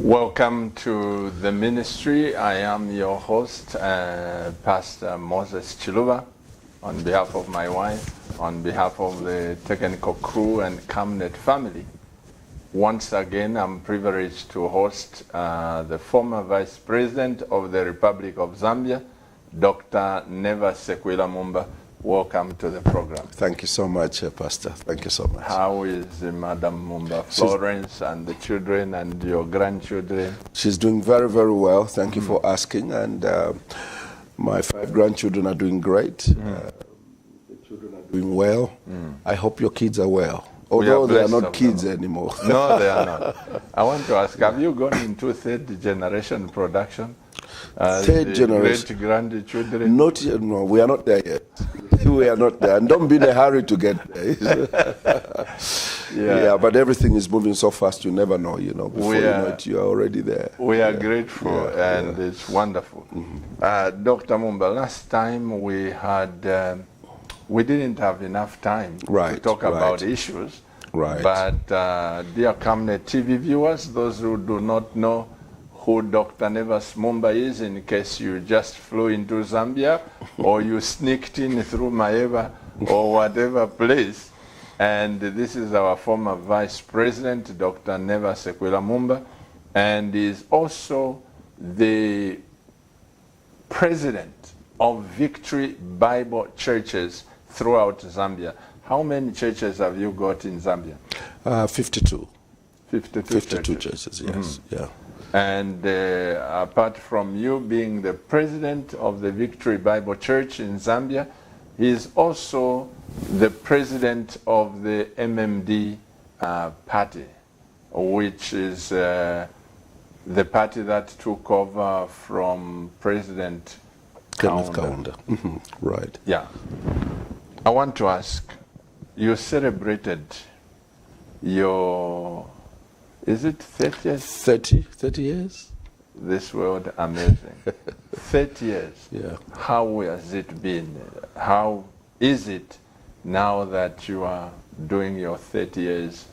Welcome to the ministry. I am your host, Pastor Moses Chiluba, on behalf of my wife, on behalf of the technical crew and Camnet family. Once again, I'm privileged to host the former Vice President of the Republic of Zambia, Dr. Neva Sekwila Mumba. Welcome to the program. Thank you so much, Pastor. Thank you so much. How is Madam Mumba, Florence, and the children and your grandchildren? She's doing very, very well. Thank you for asking. And my 5 grandchildren are doing great. The children are doing well. I hope your kids are well. Although they are not kids anymore. No, they are not. I want to ask, have you gone into third generation production? Third generation. Great grandchildren? Not yet, no, we are not there yet. We are not there. And don't be in a hurry to get there. Yeah, but everything is moving so fast, you never know, Before you know it, you are already there. We are grateful, and it's wonderful. Dr. Mumba, last time we had, we didn't have enough time to talk about issues. Right. But dear Camnet TV viewers, those who do not know who Dr. Nevas Mumba is, in case you just flew into Zambia or you sneaked in through Maeva or whatever place. And this is our former Vice President, Dr. Neva Sekwila Mumba, and is also the President of Victory Bible Churches throughout Zambia. How many churches have you got in Zambia? 52. 52 churches, yes. Yeah. And apart from you being the president of the Victory Bible Church in Zambia, he is also the president of the MMD party, which is the party that took over from President Kenneth Kaunda. Right. Yeah. I want to ask, you celebrated your, is it 30 years? 30 years. This world, amazing. 30 years. Yeah. How has it been? How is it now that you are doing your 30 years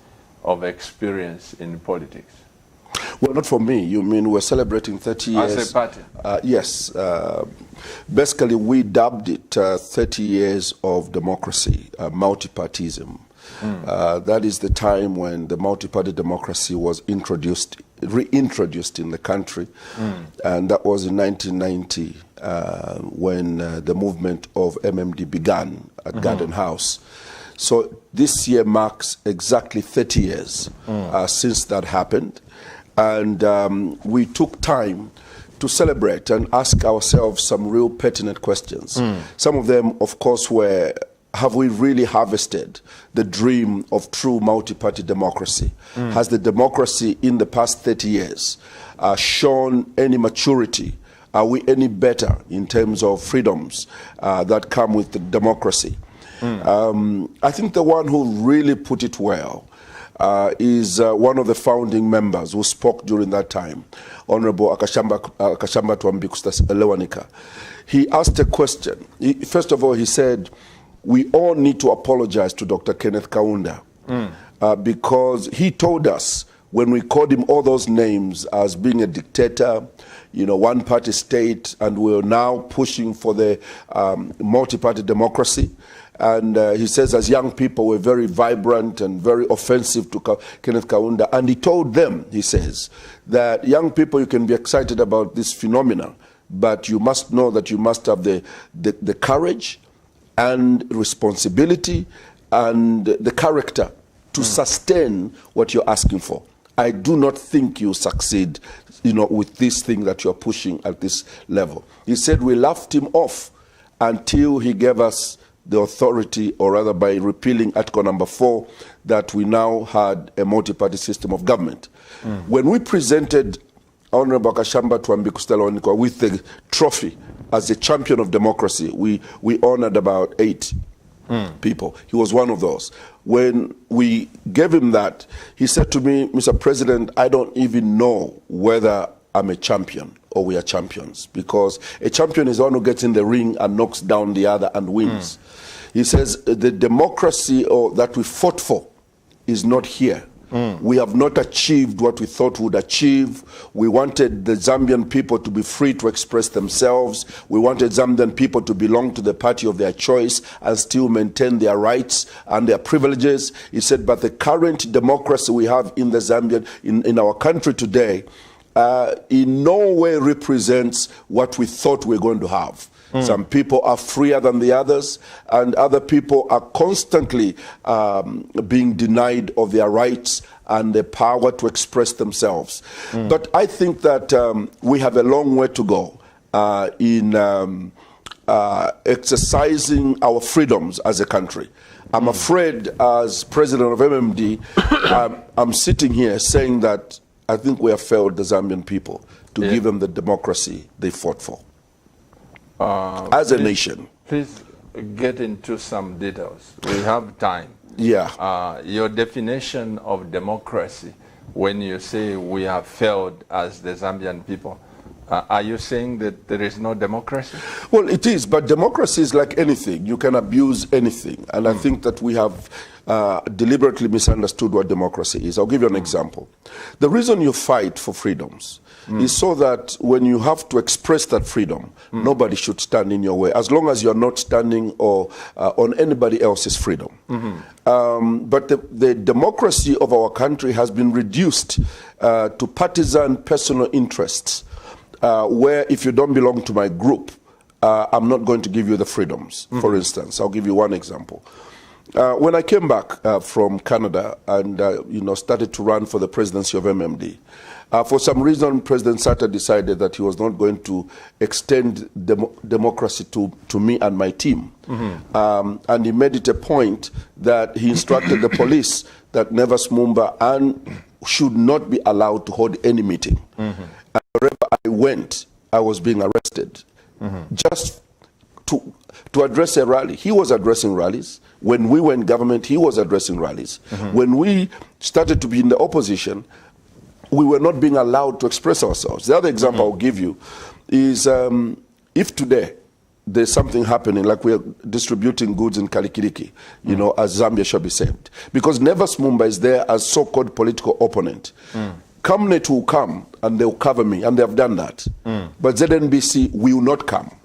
of experience in politics? Well, not for me. You mean we're celebrating 30 years? As a party? Yes. Basically, we dubbed it 30 years of democracy, multipartism. That is the time when the multi-party democracy was reintroduced in the country. And that was in 1990 when the movement of MMD began at Garden House. So this year marks exactly 30 years since that happened. And we took time to celebrate and ask ourselves some real pertinent questions. Some of them, of course, were, have we really harvested the dream of true multi-party democracy? Has the democracy in the past 30 years shown any maturity? Are we any better in terms of freedoms that come with the democracy? I think the one who really put it well is one of the founding members who spoke during that time, Honorable Akashamba Twambikusta Lewanika. He asked a question. First of all, he said, we all need to apologize to Dr. Kenneth Kaunda because he told us when we called him all those names as being a dictator, one-party state, and we're now pushing for the multi-party democracy. And he says, as young people, we're very vibrant and very offensive to Kenneth Kaunda. And he told them, he says, that young people, you can be excited about this phenomenon, but you must know that you must have the courage and responsibility and the character to sustain what you're asking for. I do not think you succeed, with this thing that you're pushing at this level. He said we laughed him off until he gave us the authority, or rather by repealing Article number 4, that we now had a multi-party system of government. When we presented Honorable Akashamba Twambikusta Lewanika with the trophy as a champion of democracy, we honored about 8 people. He was one of those. When we gave him that, he said to me, Mr. President, I don't even know whether I'm a champion or we are champions, because a champion is the one who gets in the ring and knocks down the other and wins. He says the democracy that we fought for is not here. We have not achieved what we thought we would achieve. We wanted the Zambian people to be free to express themselves. We wanted Zambian people to belong to the party of their choice and still maintain their rights and their privileges. He said, but the current democracy we have in the Zambian, in our country today, in no way represents what we thought we were going to have. Some people are freer than the others, and other people are constantly being denied of their rights and the power to express themselves. But I think that we have a long way to go in exercising our freedoms as a country. I'm afraid, as president of MMD, I'm sitting here saying that I think we have failed the Zambian people to give them the democracy they fought for. As a nation. Please get into some details. We have time. Yeah. Your definition of democracy, when you say we have failed as the Zambian people, are you saying that there is no democracy? Well, it is, but democracy is like anything. You can abuse anything. And I think that we have deliberately misunderstood what democracy is. I'll give you an example. The reason you fight for freedoms is so that when you have to express that freedom, nobody should stand in your way, as long as you're not standing on anybody else's freedom. But the democracy of our country has been reduced to partisan personal interests, where if you don't belong to my group, I'm not going to give you the freedoms. For instance, I'll give you one example. When I came back from Canada and started to run for the presidency of MMD, for some reason, President Sata decided that he was not going to extend democracy to me and my team. And he made it a point that he instructed the police that Nevers Mumba should not be allowed to hold any meeting. And wherever I went, I was being arrested. Just to address a rally. He was addressing rallies. When we were in government, he was addressing rallies. When we started to be in the opposition, we were not being allowed to express ourselves. The other example I'll give you is if today there's something happening, like we're distributing goods in Kalikiriki, as Zambia shall be saved. Because Nevers Mumba is there as so-called political opponent. Camnet will come and they'll cover me, and they have done that. But ZNBC will not come.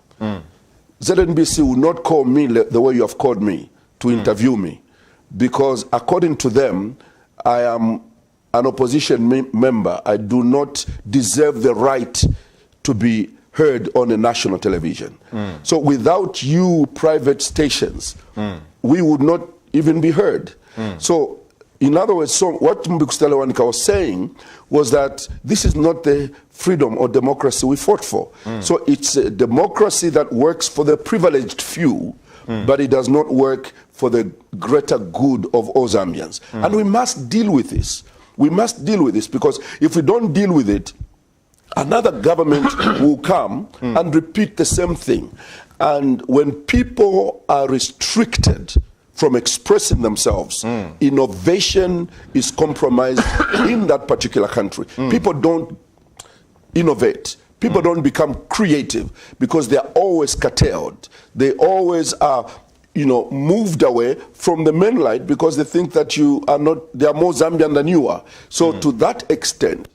ZNBC will not call me the way you have called me to interview me, because according to them, I am an opposition member. I do not deserve the right to be heard on a national television. So without you private stations, we would not even be heard. So in other words, what Mbikustele Wanika was saying was that this is not the freedom or democracy we fought for. So it's a democracy that works for the privileged few, but it does not work for the greater good of all Zambians. And we must deal with this. We must deal with this, because if we don't deal with it, another government will come and repeat the same thing. And when people are restricted from expressing themselves, innovation is compromised in that particular country. People don't innovate. People don't become creative because they are always curtailed. They always are, moved away from the main light because they think that they are more Zambian than you are. So to that extent,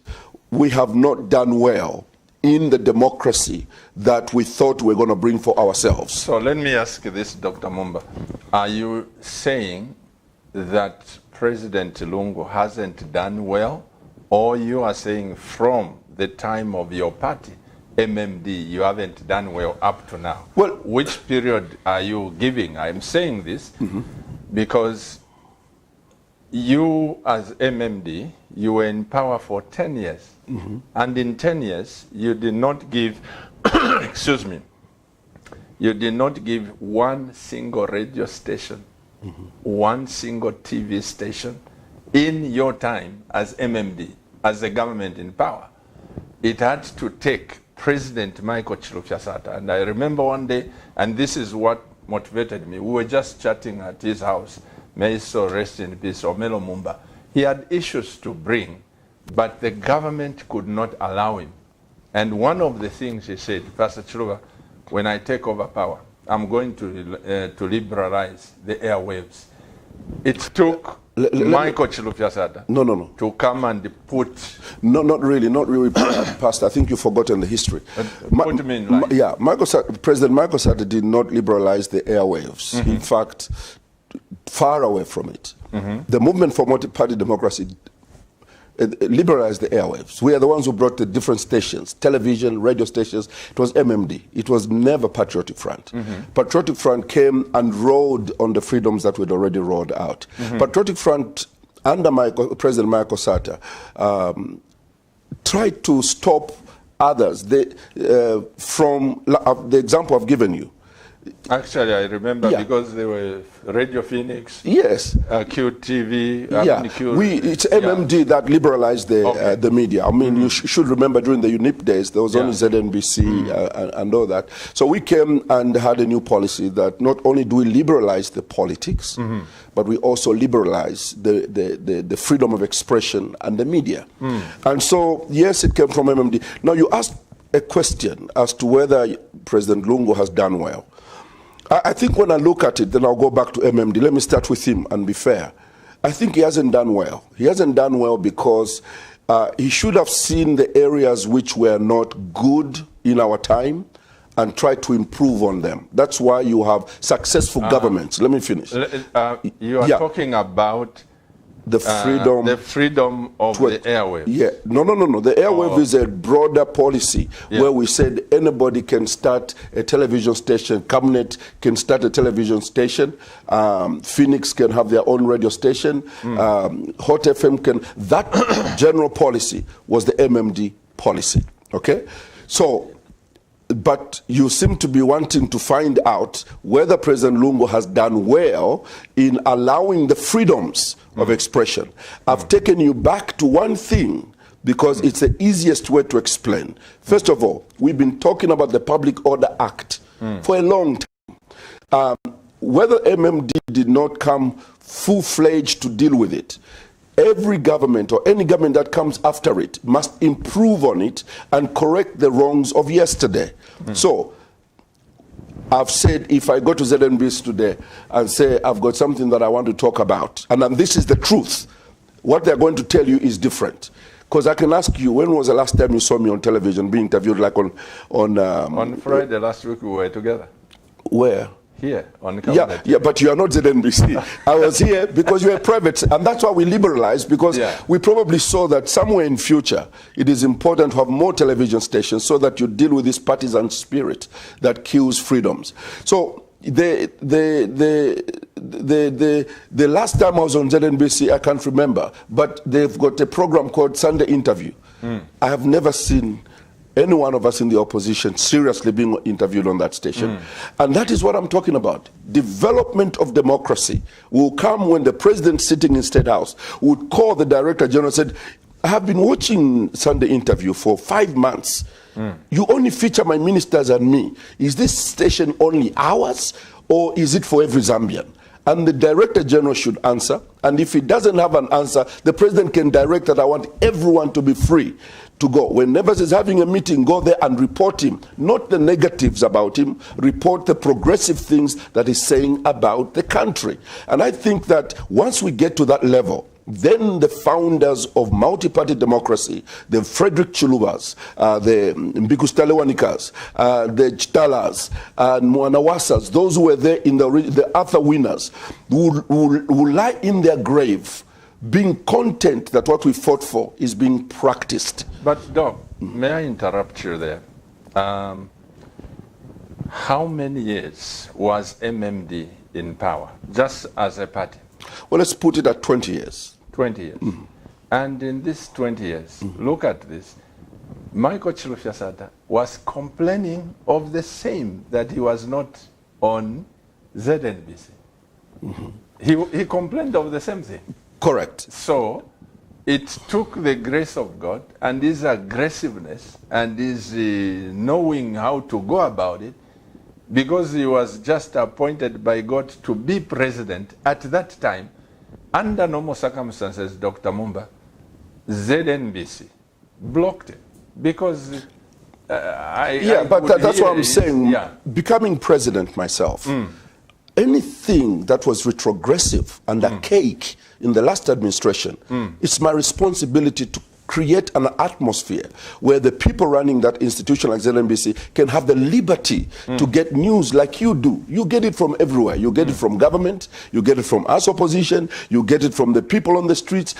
we have not done well in the democracy that we thought we were going to bring for ourselves. So let me ask you this, Dr. Mumba. Are you saying that President Lungu hasn't done well, or you are saying from the time of your party, MMD, you haven't done well up to now? Well, which period are you giving? I'm saying this because you as MMD, you were in power for 10 years. And in 10 years, you did not give, excuse me, you did not give one single radio station, one single TV station in your time as MMD, as the government in power. It had to take President Michael Chilufya Sata. And I remember one day, and this is what motivated me, we were just chatting at his house, may his soul rest in peace, Omelo Mumba. He had issues to bring, but the government could not allow him. And one of the things he said, Pastor Chiluba, when I take over power, I'm going to liberalize the airwaves. It took Michael Chilufya-Sadda No. to come and put... No, not really, Pastor. I think you've forgotten the history. What do you mean? Like? President Michael Sata did not liberalize the airwaves. Mm-hmm. In fact, far away from it. Mm-hmm. The movement for multi-party democracy liberalized the airwaves. We are the ones who brought the different stations, television, radio stations. It was MMD. It was never Patriotic Front. Mm-hmm. Patriotic Front came and rode on the freedoms that we'd already rolled out. Mm-hmm. Patriotic Front, under President Michael Sata, tried to stop others. From the example I've given you. Actually, I remember because they were Radio Phoenix. Yes. QTV. It's MMD that liberalized the media. I mean, you should remember during the UNIP days, there was only ZNBC and all that. So we came and had a new policy that not only do we liberalize the politics, but we also liberalize the freedom of expression and the media. And so, yes, it came from MMD. Now, you asked a question as to whether President Lungu has done well. I think when I look at it, then I'll go back to MMD. Let me start with him and be fair. I think he hasn't done well. He hasn't done well because he should have seen the areas which were not good in our time and tried to improve on them. That's why you have successful governments. Let me finish. You are talking about the freedom of the airwave. Yeah, no. The airwave is a broader policy where we said anybody can start a television station. Camnet can start a television station. Phoenix can have their own radio station. Hot FM can. That general policy was the MMD policy. Okay, so. But you seem to be wanting to find out whether President Lungu has done well in allowing the freedoms of expression. I've taken you back to one thing because it's the easiest way to explain. First of all, we've been talking about the Public Order Act for a long time. Whether MMD did not come full-fledged to deal with it, every government or any government that comes after it must improve on it and correct the wrongs of yesterday. So, I've said if I go to ZNBC today and say I've got something that I want to talk about, and this is the truth, what they're going to tell you is different. Because I can ask you, when was the last time you saw me on television being interviewed, like on Friday last week we were together. Where? Here on Cabinet. Yeah, but you are not ZNBC. I was here because you are private, and that's why we liberalized, because we probably saw that somewhere in future it is important to have more television stations so that you deal with this partisan spirit that kills freedoms. So the last time I was on ZNBC, I can't remember, but they've got a program called Sunday Interview. I have never seen any one of us in the opposition seriously being interviewed on that station. And that is what I'm talking about. Development of democracy will come when the president sitting in State House would call the Director General and said, I have been watching Sunday Interview for 5 months. You only feature my ministers and me. Is this station only ours, or is it for every Zambian? And the Director General should answer. And if he doesn't have an answer, the president can direct that I want everyone to be free to go. Whenever he's having a meeting, go there and report him. Not the negatives about him. Report the progressive things that he's saying about the country. And I think that once we get to that level, then the founders of multi-party democracy, the Frederick Chilubas, the Mbikustalewanicas, the Chitalas, and Mwanawasas, those who were there in the Arthur winners, will lie in their grave being content that what we fought for is being practiced. But Doc, may I interrupt you there? How many years was MMD in power, just as a party? Well, let's put it at 20 years. 20 years. And in these 20 years, look at this. Michael Chilufya-Sadda was complaining of the same, that he was not on ZNBC. He complained of the same thing. Correct. So it took the grace of God and his aggressiveness and his knowing how to go about it, because he was just appointed by God to be president at that time. Under normal circumstances, Dr. Mumba, ZNBC blocked it because but that's what I'm saying. Becoming president myself, anything that was retrogressive and archaic in the last administration, it's my responsibility to create an atmosphere where the people running that institution like ZNBC can have the liberty to get news like you do. You get it from everywhere. You get it from government, you get it from us opposition, you get it from the people on the streets.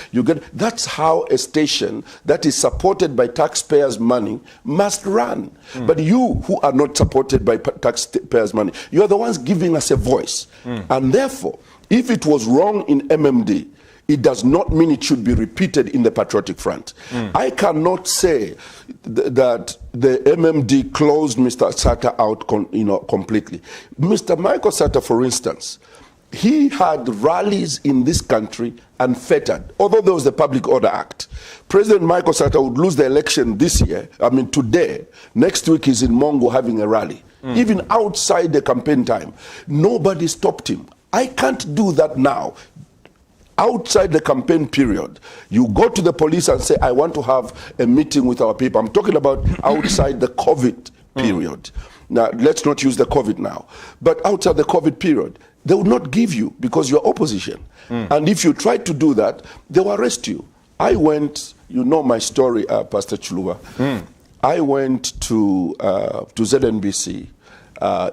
That's how a station that is supported by taxpayers' money must run. But you who are not supported by taxpayers' money, you are the ones giving us a voice. And therefore, if it was wrong in MMD, it does not mean it should be repeated in the Patriotic Front. I cannot say that the MMD closed Mr. Sata out completely. Mr. Michael Sata, for instance, he had rallies in this country unfettered, although there was the Public Order Act. President Michael Sata would lose the election this year, today. Next week he's in Mongo having a rally. Even outside the campaign time, nobody stopped him. I can't do that now. Outside the campaign period, you go to the police and say, I want to have a meeting with our people. I'm talking about outside the COVID period. Now, let's not use the COVID now. But outside the COVID period, they will not give you because you're opposition. And if you try to do that, they will arrest you. I went, you know my story, Pastor Chiluba. I went to ZNBC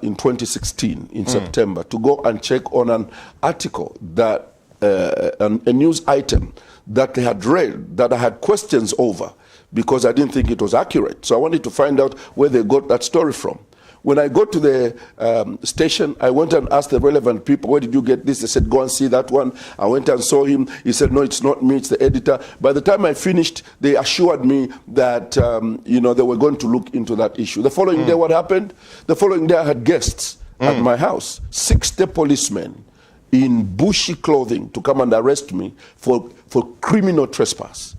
in 2016, in September, to go and check on an article that a news item that they had read that I had questions over because I didn't think it was accurate. So I wanted to find out where they got that story from. When I got to the station, I went and asked the relevant people, where did you get this? They said, go and see that one. I went and saw him. He said, no, it's not me, it's the editor. By the time I finished, they assured me that, they were going to look into that issue. The following day, what happened? The following day, I had guests at my house, 60 policemen in bushy clothing to come and arrest me for criminal trespass,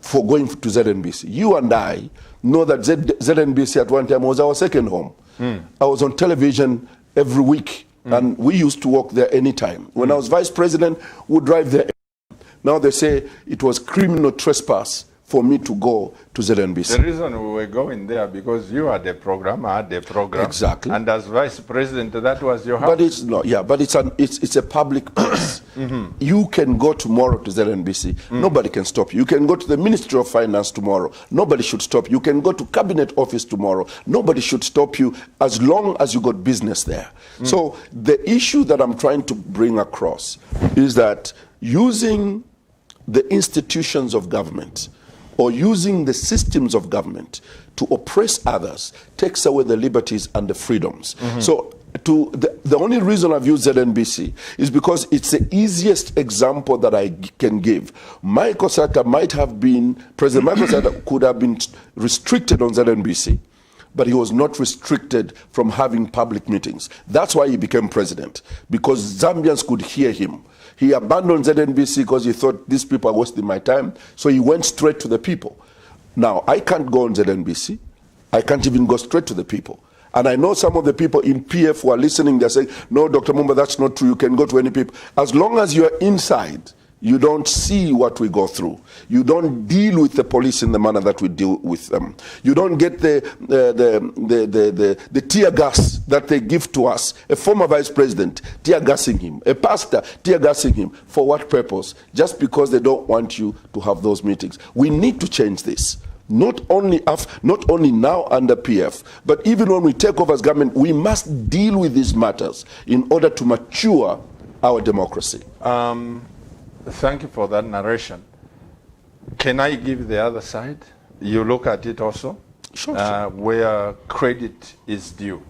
for going to ZNBC. You and I know that ZNBC at one time was our second home. I was on television every week, and we used to work there anytime. When I was vice president, we'd drive there. Now they say it was criminal trespass for me to go to ZNBC. The reason we were going there because you had a program, I had a program. Exactly. And as vice president, that was your house. But it's not, but it's a public place. You can go tomorrow to ZNBC. Nobody can stop you. You can go to the Ministry of Finance tomorrow. Nobody should stop you. You can go to Cabinet Office tomorrow. Nobody should stop you as long as you got business there. So the issue that I'm trying to bring across is that using the institutions of government or using the systems of government to oppress others takes away the liberties and the freedoms. So the only reason I've used ZNBC is because it's the easiest example that I can give. Michael Sata might have been, President Michael Sata could have been restricted on ZNBC, but he was not restricted from having public meetings. That's why he became president, because Zambians could hear him. He abandoned ZNBC because he thought these people are wasting my time, so he went straight to the people. Now, I can't go on ZNBC. I can't even go straight to the people. And I know some of the people in PF who are listening, they're saying, no, Dr. Mumba, that's not true. You can go to any people. As long as you're inside, you don't see what we go through. You don't deal with the police in the manner that we deal with them. You don't get the tear gas that they give to us. A former vice president tear gassing him, a pastor tear gassing him. For what purpose? Just because they don't want you to have those meetings. We need to change this. Not only now under PF, but even when we take over as government, we must deal with these matters in order to mature our democracy. Thank you for that narration. Can I give the other side? You look at it also, Sure. Where credit is due.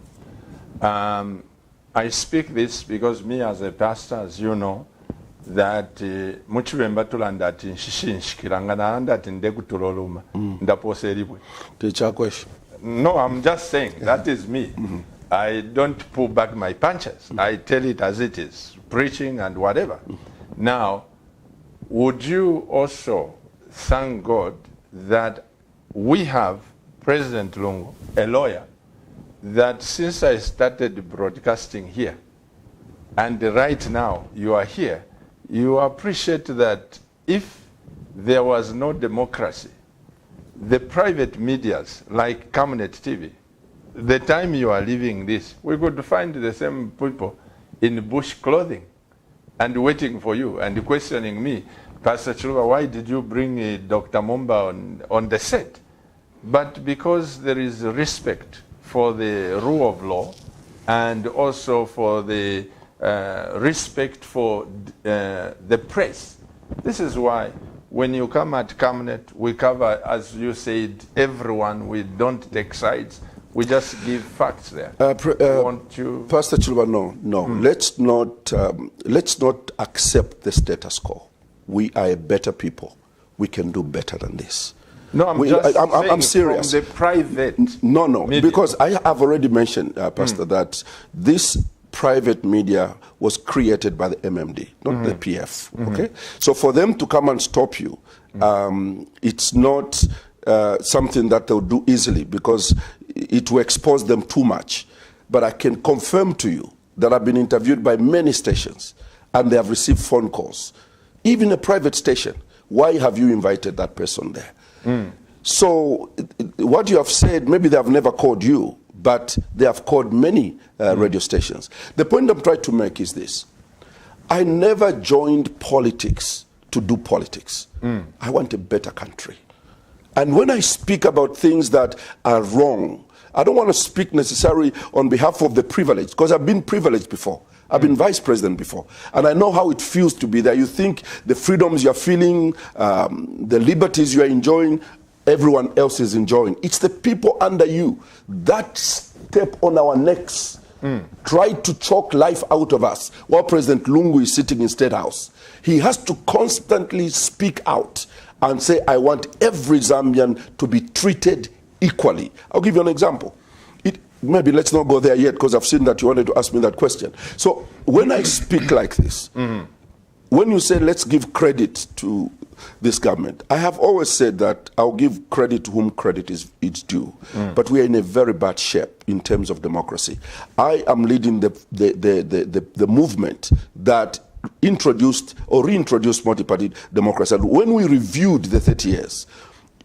I speak this because me as a pastor, as you know, that muchivemba tulanda ati nshishinshikiranga naanda ati ndekutuloluma ndapose eribwe. No, I'm just saying that is me. I don't pull back my punches. I tell it as it is, preaching and whatever. Now, would you also thank God that we have President Lungu, a lawyer, that since I started broadcasting here, and right now you are here, you appreciate that if there was no democracy, the private medias like Cabinet TV, the time you are leaving this, we could find the same people in bush clothing and waiting for you and questioning me, Pastor Chiluba, why did you bring Dr. Mumba on the set? But because there is respect for the rule of law and also for the respect for the press. This is why when you come at Cabinet, we cover, as you said, everyone. We don't take sides. We just give facts there. Want you... Pastor Chiluba, no. Let's not accept the status quo. We are a better people. We can do better than this. No, I'm serious. From the private No, media. Because I have already mentioned, Pastor, that this private media was created by the MMD, not the PF. Okay, so for them to come and stop you, it's not something that they'll do easily because it will expose them too much. But I can confirm to you that I've been interviewed by many stations, and they have received phone calls, even a private station. Why have you invited that person there? So what you have said, maybe they have never called you, but they have called many radio stations. The point I'm trying to make is this. I never joined politics to do politics. I want a better country. And when I speak about things that are wrong, I don't want to speak necessarily on behalf of the privileged, because I've been privileged before. I've been vice president before, and I know how it feels to be there. You think the freedoms you're feeling, the liberties you're enjoying, everyone else is enjoying. It's the people under you that step on our necks, try to choke life out of us while President Lungu is sitting in State House. He has to constantly speak out and say, I want every Zambian to be treated equally. I'll give you an example. Maybe let's not go there yet because I've seen that you wanted to ask me that question. So when I speak like this, when you say let's give credit to this government, I have always said that I'll give credit to whom credit is due. But we are in a very bad shape in terms of democracy. I am leading the movement that introduced or reintroduced multi-party democracy. And when we reviewed the 30 years,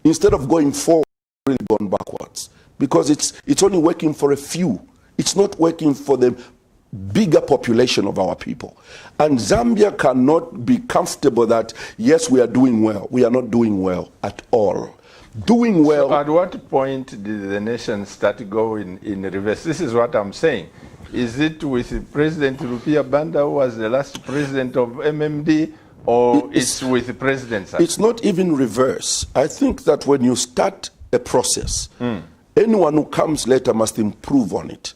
instead of going forward, we've really gone backwards. Because it's only working for a few. It's not working for the bigger population of our people. And Zambia cannot be comfortable that, yes, we are doing well. We are not doing well at all. Doing well... So at what point did the nation start going in reverse? This is what I'm saying. Is it with President Rupia Banda, who was the last president of MMD, or it's with President Sata? It's not even reverse. I think that when you start a process... anyone who comes later must improve on it.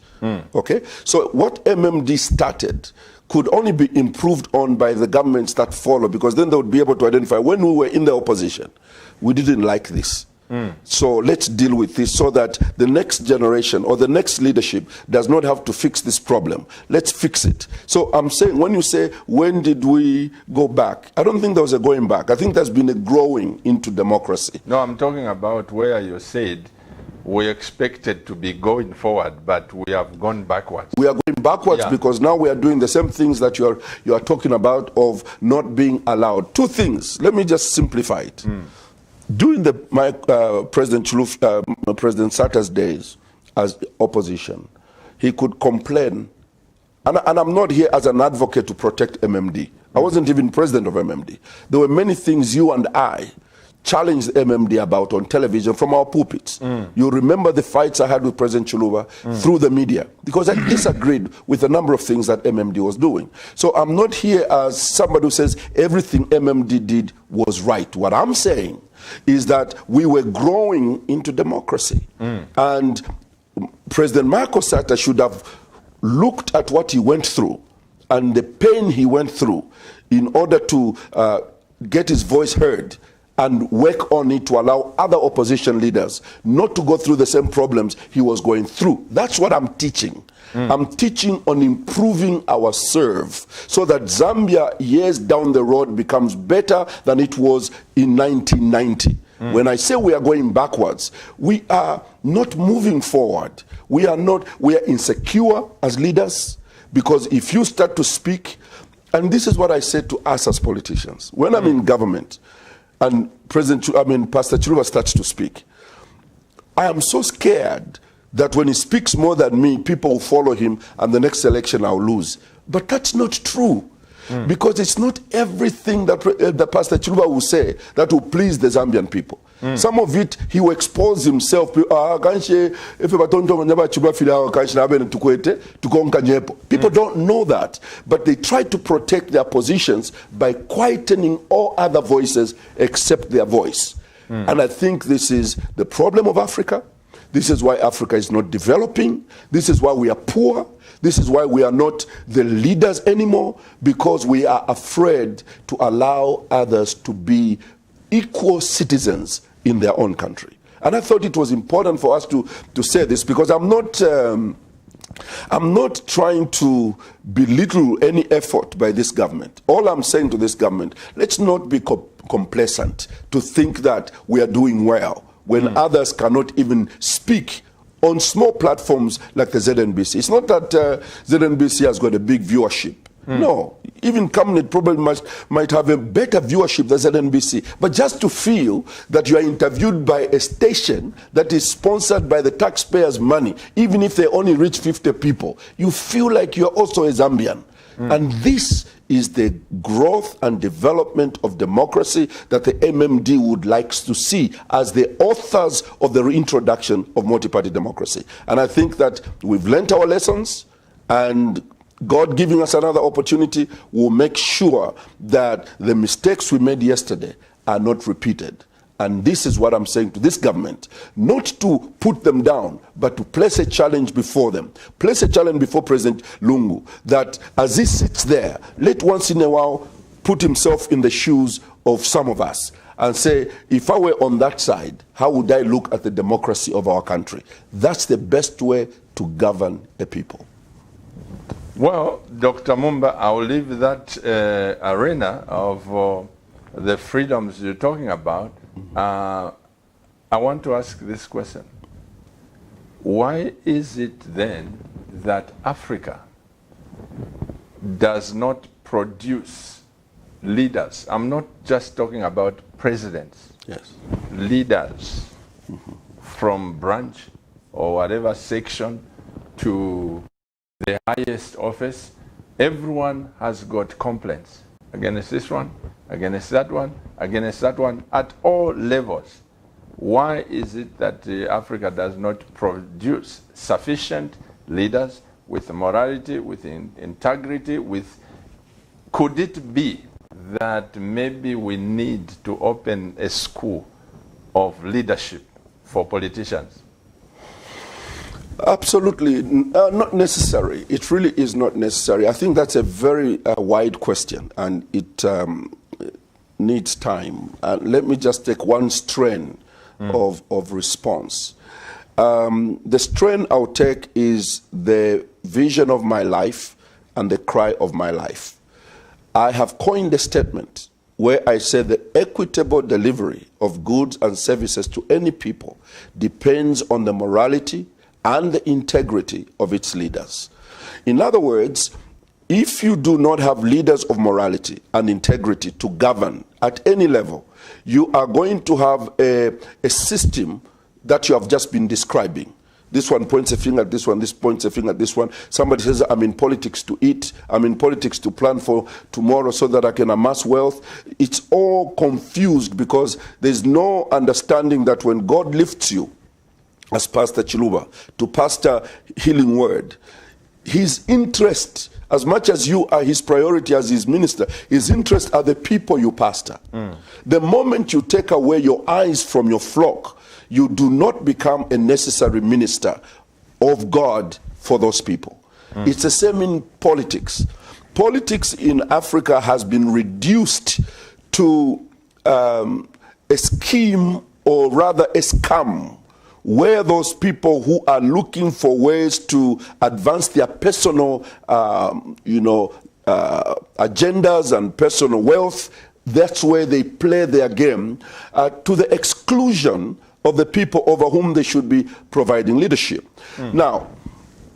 Okay? So what MMD started could only be improved on by the governments that follow, because then they would be able to identify when we were in the opposition, we didn't like this. So let's deal with this so that the next generation or the next leadership does not have to fix this problem. Let's fix it. So I'm saying, when you say, when did we go back? I don't think there was a going back. I think there's been a growing into democracy. No, I'm talking about where you said we expected to be going forward, but we have gone backwards. We are going backwards because now we are doing the same things that you are talking about of not being allowed. Two things. Let me just simplify it. During President Sata's days as opposition, he could complain, and I'm not here as an advocate to protect MMD. I wasn't even president of MMD. There were many things you and I challenged MMD about on television from our pulpits. You remember the fights I had with President Chiluba through the media, because I disagreed with a number of things that MMD was doing. So I'm not here as somebody who says everything MMD did was right. What I'm saying is that we were growing into democracy. And President Marco Sata should have looked at what he went through and the pain he went through in order to get his voice heard and work on it to allow other opposition leaders not to go through the same problems he was going through. That's what I'm teaching. I'm teaching on improving our serve so that Zambia years down the road becomes better than it was in 1990. When I say we are going backwards, we are not moving forward. We are insecure as leaders, because if you start to speak, and this is what I said to us as politicians, when I'm in government, and Pastor Chiluba starts to speak, I am so scared that when he speaks more than me, people will follow him, and the next election I'll lose. But that's not true. Because it's not everything that Pastor Chiluba will say that will please the Zambian people. Some of it, he will expose himself. People don't know that, but they try to protect their positions by quietening all other voices except their voice. And I think this is the problem of Africa. This is why Africa is not developing. This is why we are poor. This is why we are not the leaders anymore, because we are afraid to allow others to be equal citizens in their own country. And I thought it was important for us to say this, because I'm not trying to belittle any effort by this government. All I'm saying to this government, let's not be complacent to think that we are doing well when others cannot even speak on small platforms like the ZNBC. It's not that ZNBC has got a big viewership. No, even Camnet probably might have a better viewership than ZNBC. But just to feel that you are interviewed by a station that is sponsored by the taxpayers' money, even if they only reach 50 people, you feel like you're also a Zambian. And this is the growth and development of democracy that the MMD would like to see as the authors of the reintroduction of multi-party democracy. And I think that we've learnt our lessons, and God giving us another opportunity will make sure that the mistakes we made yesterday are not repeated. And this is what I'm saying to this government, not to put them down, but to place a challenge before them. Place a challenge before President Lungu, that as he sits there, let once in a while put himself in the shoes of some of us and say, if I were on that side, how would I look at the democracy of our country? That's the best way to govern a people. Well, Dr. Mumba, I'll leave that arena of the freedoms you're talking about. I want to ask this question. Why is it then that Africa does not produce leaders? I'm not just talking about presidents. Yes. Leaders from branch or whatever section to the highest office. Everyone has got complaints against this one, against that one, against that one, at all levels. Why is it that Africa does not produce sufficient leaders with morality, with integrity, with... Could it be that maybe we need to open a school of leadership for politicians? Absolutely not necessary. It really is not necessary. I think that's a very wide question, and it needs time. Let me just take one strain of response. The strain I'll take is the vision of my life and the cry of my life. I have coined a statement where I say the equitable delivery of goods and services to any people depends on the morality and the integrity of its leaders. In other words, if you do not have leaders of morality and integrity to govern at any level, you are going to have a system that you have just been describing. This one points a finger at this one, this points a finger at this one. Somebody says, I'm in politics to eat, I'm in politics to plan for tomorrow so that I can amass wealth. It's all confused because there's no understanding that when God lifts you, as Pastor Chiluba, to Pastor Healing Word, his interest, as much as you are his priority as his minister, his interest are the people you pastor. The moment you take away your eyes from your flock, you do not become a necessary minister of God for those people. It's the same in politics. Politics in Africa has been reduced to a scheme, or rather a scam, where those people who are looking for ways to advance their personal, agendas and personal wealth, that's where they play their game to the exclusion of the people over whom they should be providing leadership. Now,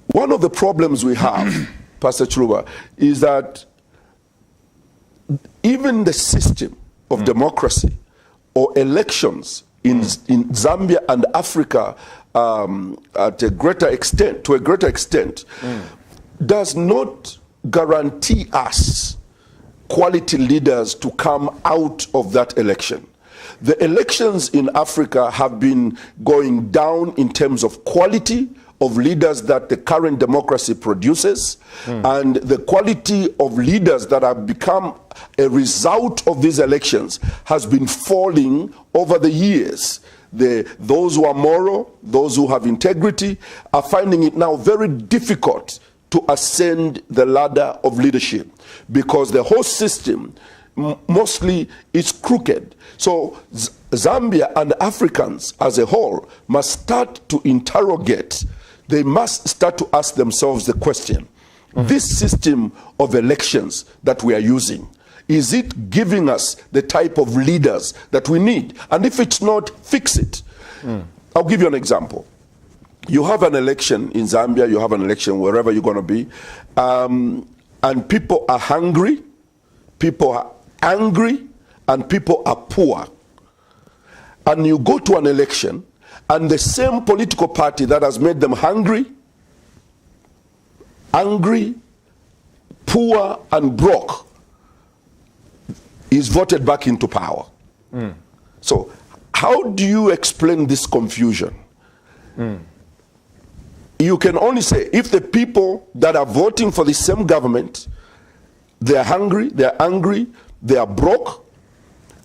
one of the problems we have, Pastor Chiluba, is that even the system of democracy or elections in Zambia and Africa at a greater extent, does not guarantee us quality leaders to come out of that election. The elections in Africa have been going down in terms of quality of leaders that the current democracy produces, and the quality of leaders that have become a result of these elections has been falling over the years. Those who are moral, those who have integrity, are finding it now very difficult to ascend the ladder of leadership because the whole system mostly is crooked. So Zambia and Africans as a whole must start to interrogate. They must start to ask themselves the question, this system of elections that we are using, is it giving us the type of leaders that we need? And if it's not, fix it. I'll give you an example. You have an election in Zambia, you have an election wherever you're going to be, and people are hungry, people are angry, and people are poor. And you go to an election, and the same political party that has made them hungry, angry, poor, and broke is voted back into power. So how do you explain this confusion? You can only say if the people that are voting for the same government, they are hungry, they are angry, they are broke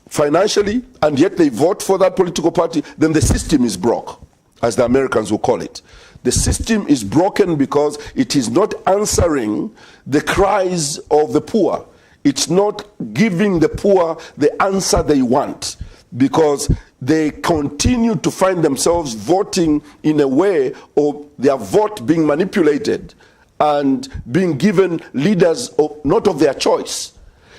financially, and yet they vote for that political party, then the system is broke, as the Americans will call it. The system is broken because it is not answering the cries of the poor. It's not giving the poor the answer they want, because they continue to find themselves voting in a way, or their vote being manipulated and being given leaders not of their choice.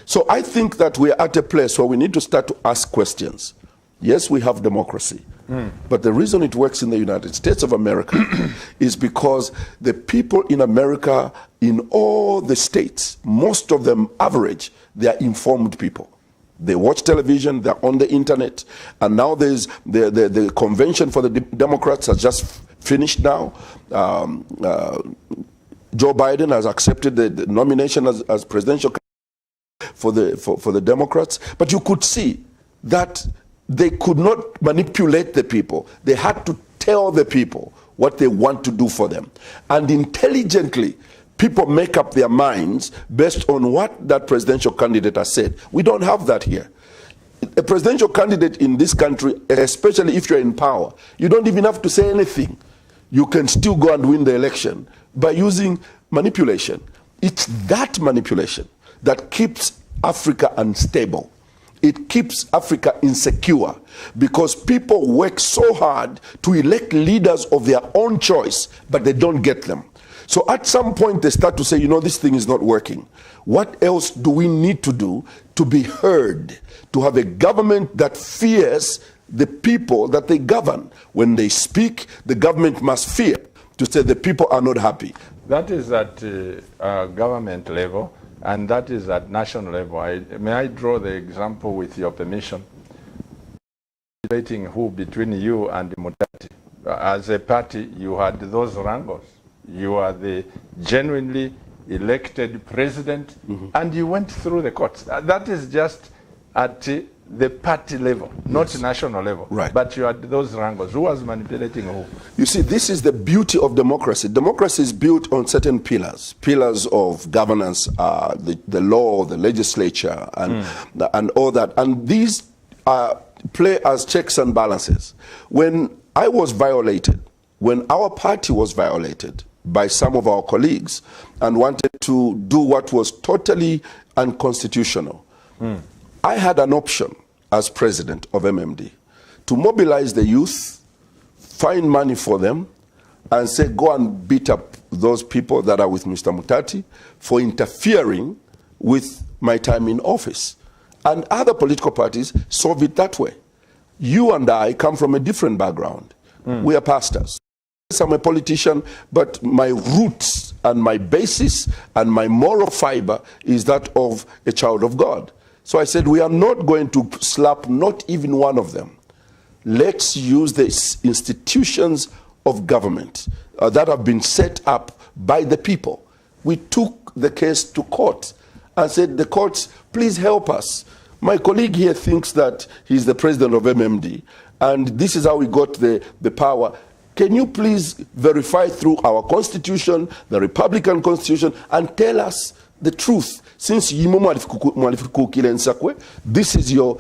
So I think that we're at a place where we need to start to ask questions. Yes, we have democracy, but the reason it works in the United States of America is because the people in America, in all the states, most of them average, they are informed people. They watch television, they're on the internet, and now there's the convention for the Democrats has just finished now. Joe Biden has accepted the nomination as presidential for the Democrats, but you could see that they could not manipulate the people. They had to tell the people what they want to do for them, and intelligently people make up their minds based on what that presidential candidate has said. We don't have that here. A presidential candidate in this country, especially if you're in power, you don't even have to say anything. You can still go and win the election by using manipulation. It's that manipulation that keeps Africa unstable. It keeps Africa insecure because people work so hard to elect leaders of their own choice, but they don't get them. So at some point they start to say, you know, this thing is not working. What else do we need to do to be heard, to have a government that fears the people that they govern? When they speak, the government must fear to say the people are not happy. That is at government level, and that is at national level. May I draw the example with your permission? Debating who between you and Mutati. As a party, you had those wrangles. You are the genuinely elected president, and you went through the courts. That is just at the party level, not national level. Right. But you had those wrangles. Who was manipulating who? You see, this is the beauty of democracy. Democracy is built on certain pillars. Pillars of governance, the law, the legislature, and all that. And these play as checks and balances. When I was violated, when our party was violated by some of our colleagues and wanted to do what was totally unconstitutional, I had an option as president of MMD to mobilize the youth, find money for them, and say, go and beat up those people that are with Mr. Mutati for interfering with my time in office. And other political parties solve it that way. You and I come from a different background. We are pastors. I'm a politician, but my roots and my basis and my moral fiber is that of a child of God. So I said, we are not going to slap not even one of them. Let's use the institutions of government that have been set up by the people. We took the case to court and said, the courts, please help us. My colleague here thinks that he's the president of MMD, and this is how he got the power. Can you please verify through our constitution, the Republican constitution, and tell us the truth? Since this is your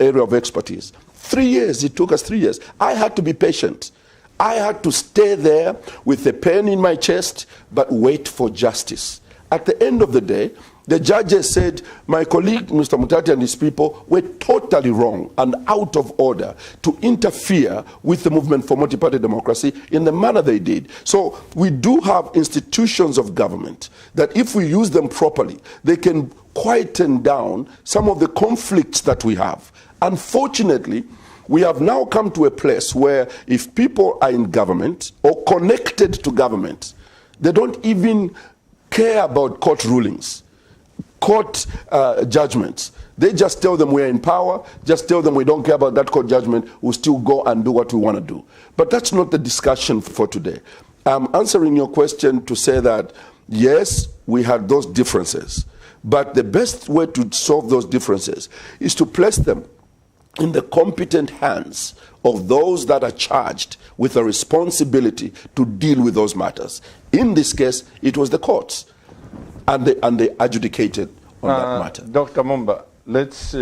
area of expertise. 3 years, it took us 3 years. I had to be patient. I had to stay there with a pen in my chest, but wait for justice. At the end of the day, the judges said, my colleague, Mr. Mutati, and his people were totally wrong and out of order to interfere with the movement for multi-party democracy in the manner they did. So we do have institutions of government that if we use them properly, they can quieten down some of the conflicts that we have. Unfortunately, we have now come to a place where if people are in government or connected to government, they don't even care about court rulings, court judgments. They just tell them we're in power, just tell them we don't care about that court judgment, we'll still go and do what we want to do. But that's not the discussion for today. I'm answering your question to say that, yes, we had those differences, but the best way to solve those differences is to place them in the competent hands of those that are charged with a responsibility to deal with those matters. In this case, it was the courts, and they adjudicated on that matter. Dr. Mumba, let's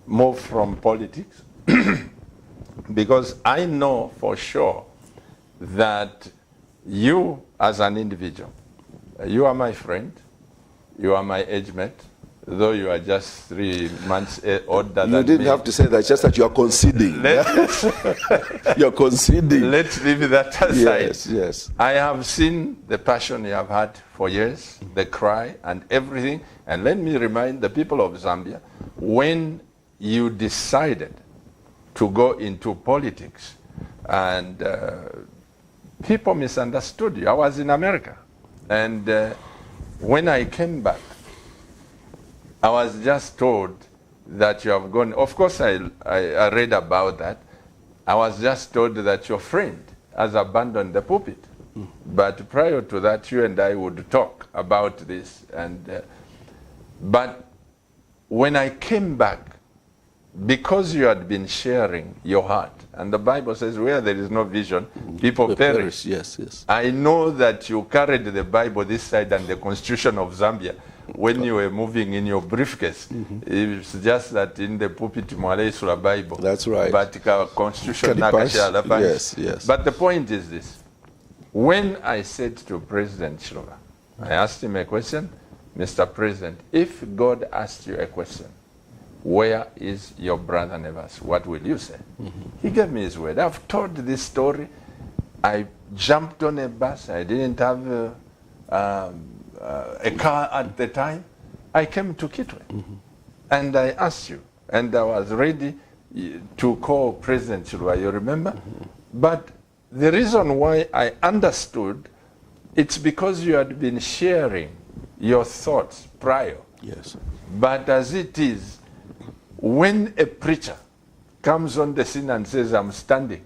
move from politics, because I know for sure that you, as an individual, you are my friend, you are my age mate, though you are just 3 months older than me. You didn't have to say that, it's just that you are conceding. You're conceding. Let's leave that aside. Yes, yes. I have seen the passion you have had for years, the cry and everything. And let me remind the people of Zambia, when you decided to go into politics, and people misunderstood you. I was in America. And when I came back, I was just told that you have gone. Of course, I read about that. I was just told that your friend has abandoned the pulpit. But prior to that, you and I would talk about this. And but when I came back, because you had been sharing your heart, and the Bible says, where there is no vision, people perish. Yes, yes. I know that you carried the Bible this side and the Constitution of Zambia when you were moving in your briefcase. It's just that in the pulpit, Mwale Bible. That's right. But Constitution, yes, yes. But the point is this. When I said to President Chiluba, I asked him a question, Mr. President, if God asked you a question, where is your brother Nevas? What will you say? He gave me his word. I've told this story. I jumped on a bus. I didn't have a car at the time. I came to Kitwe. And I asked you. And I was ready to call President Chiluba, you remember? But the reason why I understood, it's because you had been sharing your thoughts prior. Yes. But as it is, when a preacher comes on the scene and says, I'm standing,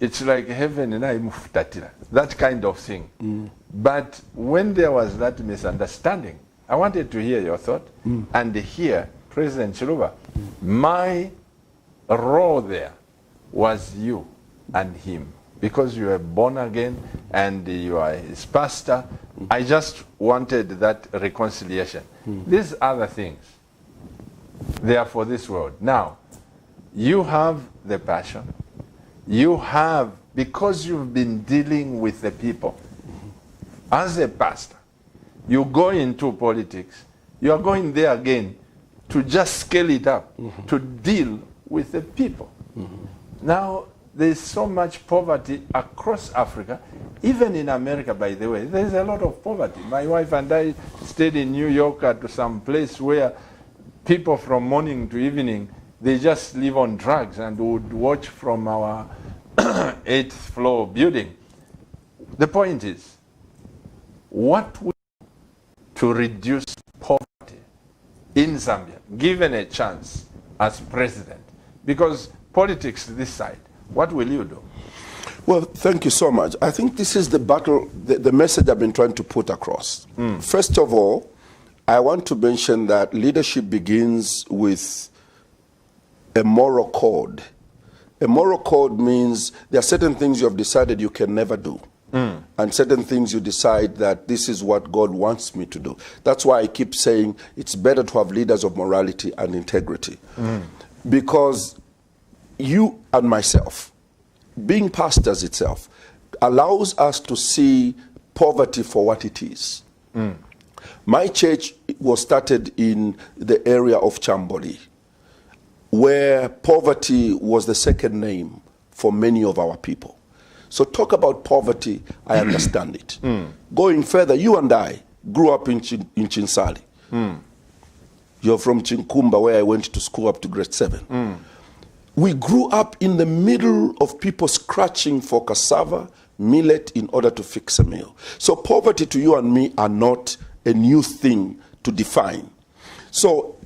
it's like heaven and I mufutatira, that kind of thing. But when there was that misunderstanding, I wanted to hear your thought and hear President Chiluba. My role there was you and him, because you were born again and you are his pastor. I just wanted that reconciliation. These other things, they are for this world. Now, you have the passion. You have, because you've been dealing with the people. As a pastor, you go into politics, you are going there again to just scale it up, to deal with the people. Now, there's so much poverty across Africa, even in America, by the way. There's a lot of poverty. My wife and I stayed in New York at some place where people from morning to evening, they just live on drugs and would watch from our 8th floor building. The point is, what we do to reduce poverty in Zambia, given a chance as president? Because politics this side, what will you do? Well, thank you so much. I think this is the battle, the message I've been trying to put across. First of all, I want to mention that leadership begins with a moral code. A moral code means there are certain things you have decided you can never do. And certain things you decide that this is what God wants me to do. That's why I keep saying it's better to have leaders of morality and integrity. Because you and myself, being pastors itself, allows us to see poverty for what it is. My church was started in the area of Chamboli, where poverty was the second name for many of our people. So talk about poverty, I understand it. Going further, you and I grew up in Chinsali. You're from Chinkumba, where I went to school up to grade 7. We grew up in the middle of people scratching for cassava, millet in order to fix a meal. So poverty to you and me are not a new thing to define. So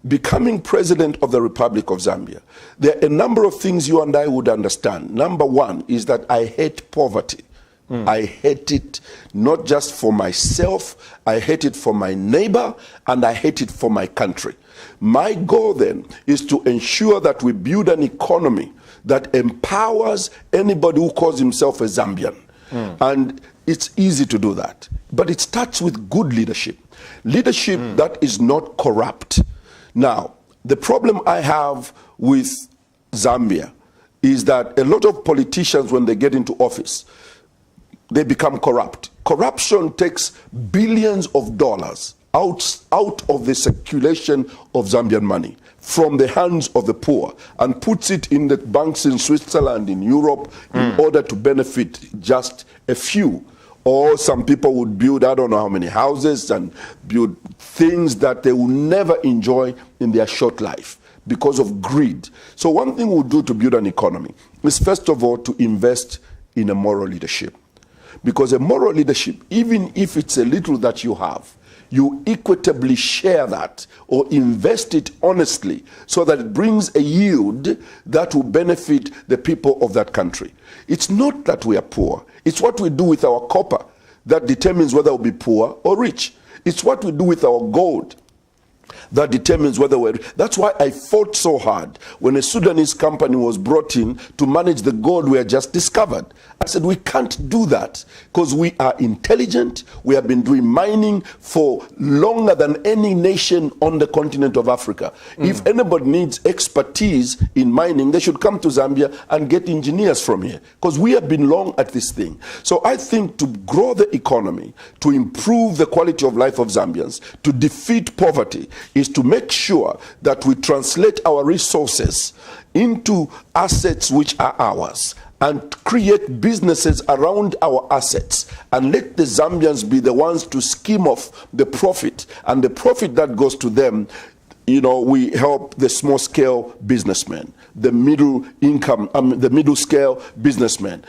becoming president of the Republic of Zambia, there are a number of things you and I would understand. Number one is that I hate poverty. I hate it not just for myself, I hate it for my neighbor, and I hate it for my country. My goal then is to ensure that we build an economy that empowers anybody who calls himself a Zambian. And it's easy to do that. But it starts with good leadership. Leadership that is not corrupt. Now, the problem I have with Zambia is that a lot of politicians, when they get into office, they become corrupt. Corruption takes billions of dollars out of the circulation of Zambian money from the hands of the poor and puts it in the banks in Switzerland, in Europe, in order to benefit just a few. Or some people would build, I don't know how many houses and build things that they will never enjoy in their short life because of greed. So one thing we'll do to build an economy is first of all to invest in a moral leadership. Because a moral leadership, even if it's a little that you have, you equitably share that or invest it honestly so that it brings a yield that will benefit the people of that country. It's not that we are poor. It's what we do with our copper that determines whether we'll be poor or rich. It's what we do with our gold that determines whether we're... That's why I fought so hard when a Sudanese company was brought in to manage the gold we had just discovered. I said, we can't do that because we are intelligent. We have been doing mining for longer than any nation on the continent of Africa. If anybody needs expertise in mining, they should come to Zambia and get engineers from here because we have been long at this thing. So I think to grow the economy, to improve the quality of life of Zambians, to defeat poverty, is to make sure that we translate our resources into assets which are ours and create businesses around our assets and let the Zambians be the ones to skim off the profit, and the profit that goes to them, you know, we help the small scale businessmen, the middle income, the middle scale businessmen,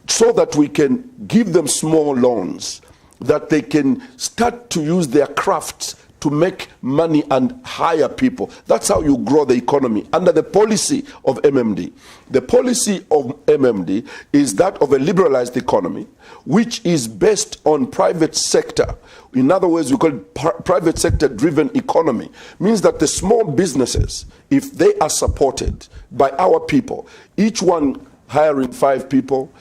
so that we can give them small loans that they can start to use their crafts to make money and hire people. That's how you grow the economy under the policy of MMD. The policy of MMD is that of a liberalized economy, which is based on private sector. In other words, we call it private sector driven economy. Means that the small businesses, if they are supported by our people, each one hiring 5 people,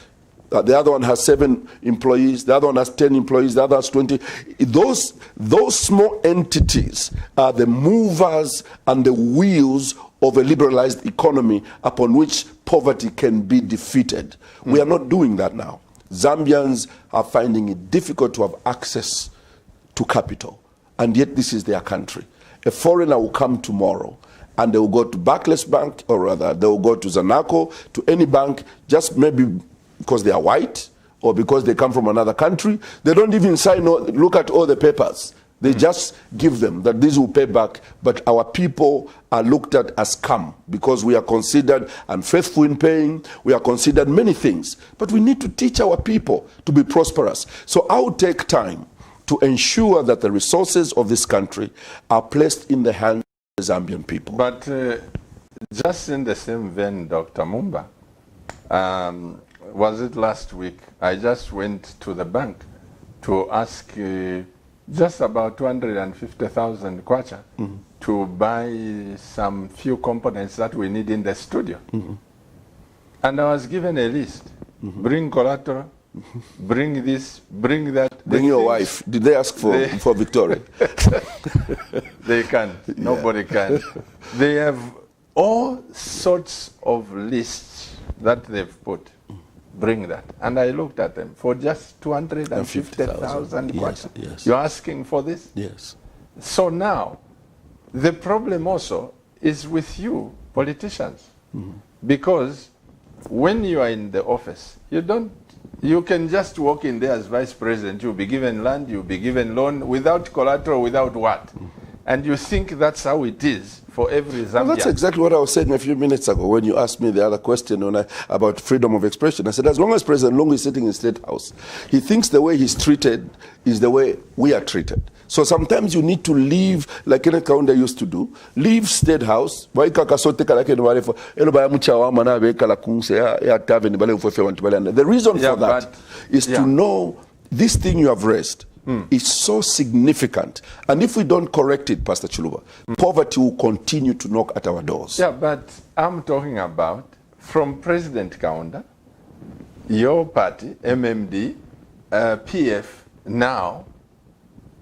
the other one has 7 employees, the other one has 10 employees, the other has 20. Those small entities are the movers and the wheels of a liberalized economy upon which poverty can be defeated. We are not doing that now. Zambians are finding it difficult to have access to capital, and yet this is their country. A foreigner will come tomorrow and they will go to Barclays Bank, or rather they will go to Zanaco, to any bank, just maybe because they are white or because they come from another country. They don't even look at all the papers. They just give them that these will pay back. But our people are looked at as scum because we are considered unfaithful in paying. We are considered many things. But we need to teach our people to be prosperous. So I will take time to ensure that the resources of this country are placed in the hands of the Zambian people. But just in the same vein, Dr. Mumba, was it last week? I just went to the bank to ask just about 250,000 kwacha to buy some few components that we need in the studio. And I was given a list. Bring collateral, bring this, bring that. Bring your wife. Did they ask for Victoria? They can't. Nobody can. They have all sorts of lists that they've put. Bring that. And I looked at them for just 250,000 kwacha. Yes. You're asking for this? Yes. So now, the problem also is with you, politicians. Because when you are in the office, you can just walk in there as vice president, you'll be given land, you'll be given loan, without collateral, without what? And you think that's how it is for every Zambian. Well, that's exactly what I was saying a few minutes ago when you asked me the other question about freedom of expression. I said, as long as President Lungu is sitting in State House, he thinks the way he's treated is the way we are treated. So sometimes you need to leave, like Kenneth Kaunda used to do, leave State House. The reason for that is to know this thing you have raised is so significant. And if we don't correct it, Pastor Chiluba, poverty will continue to knock at our doors. Yeah, but I'm talking about from President Kaunda, your party, MMD, PF, now,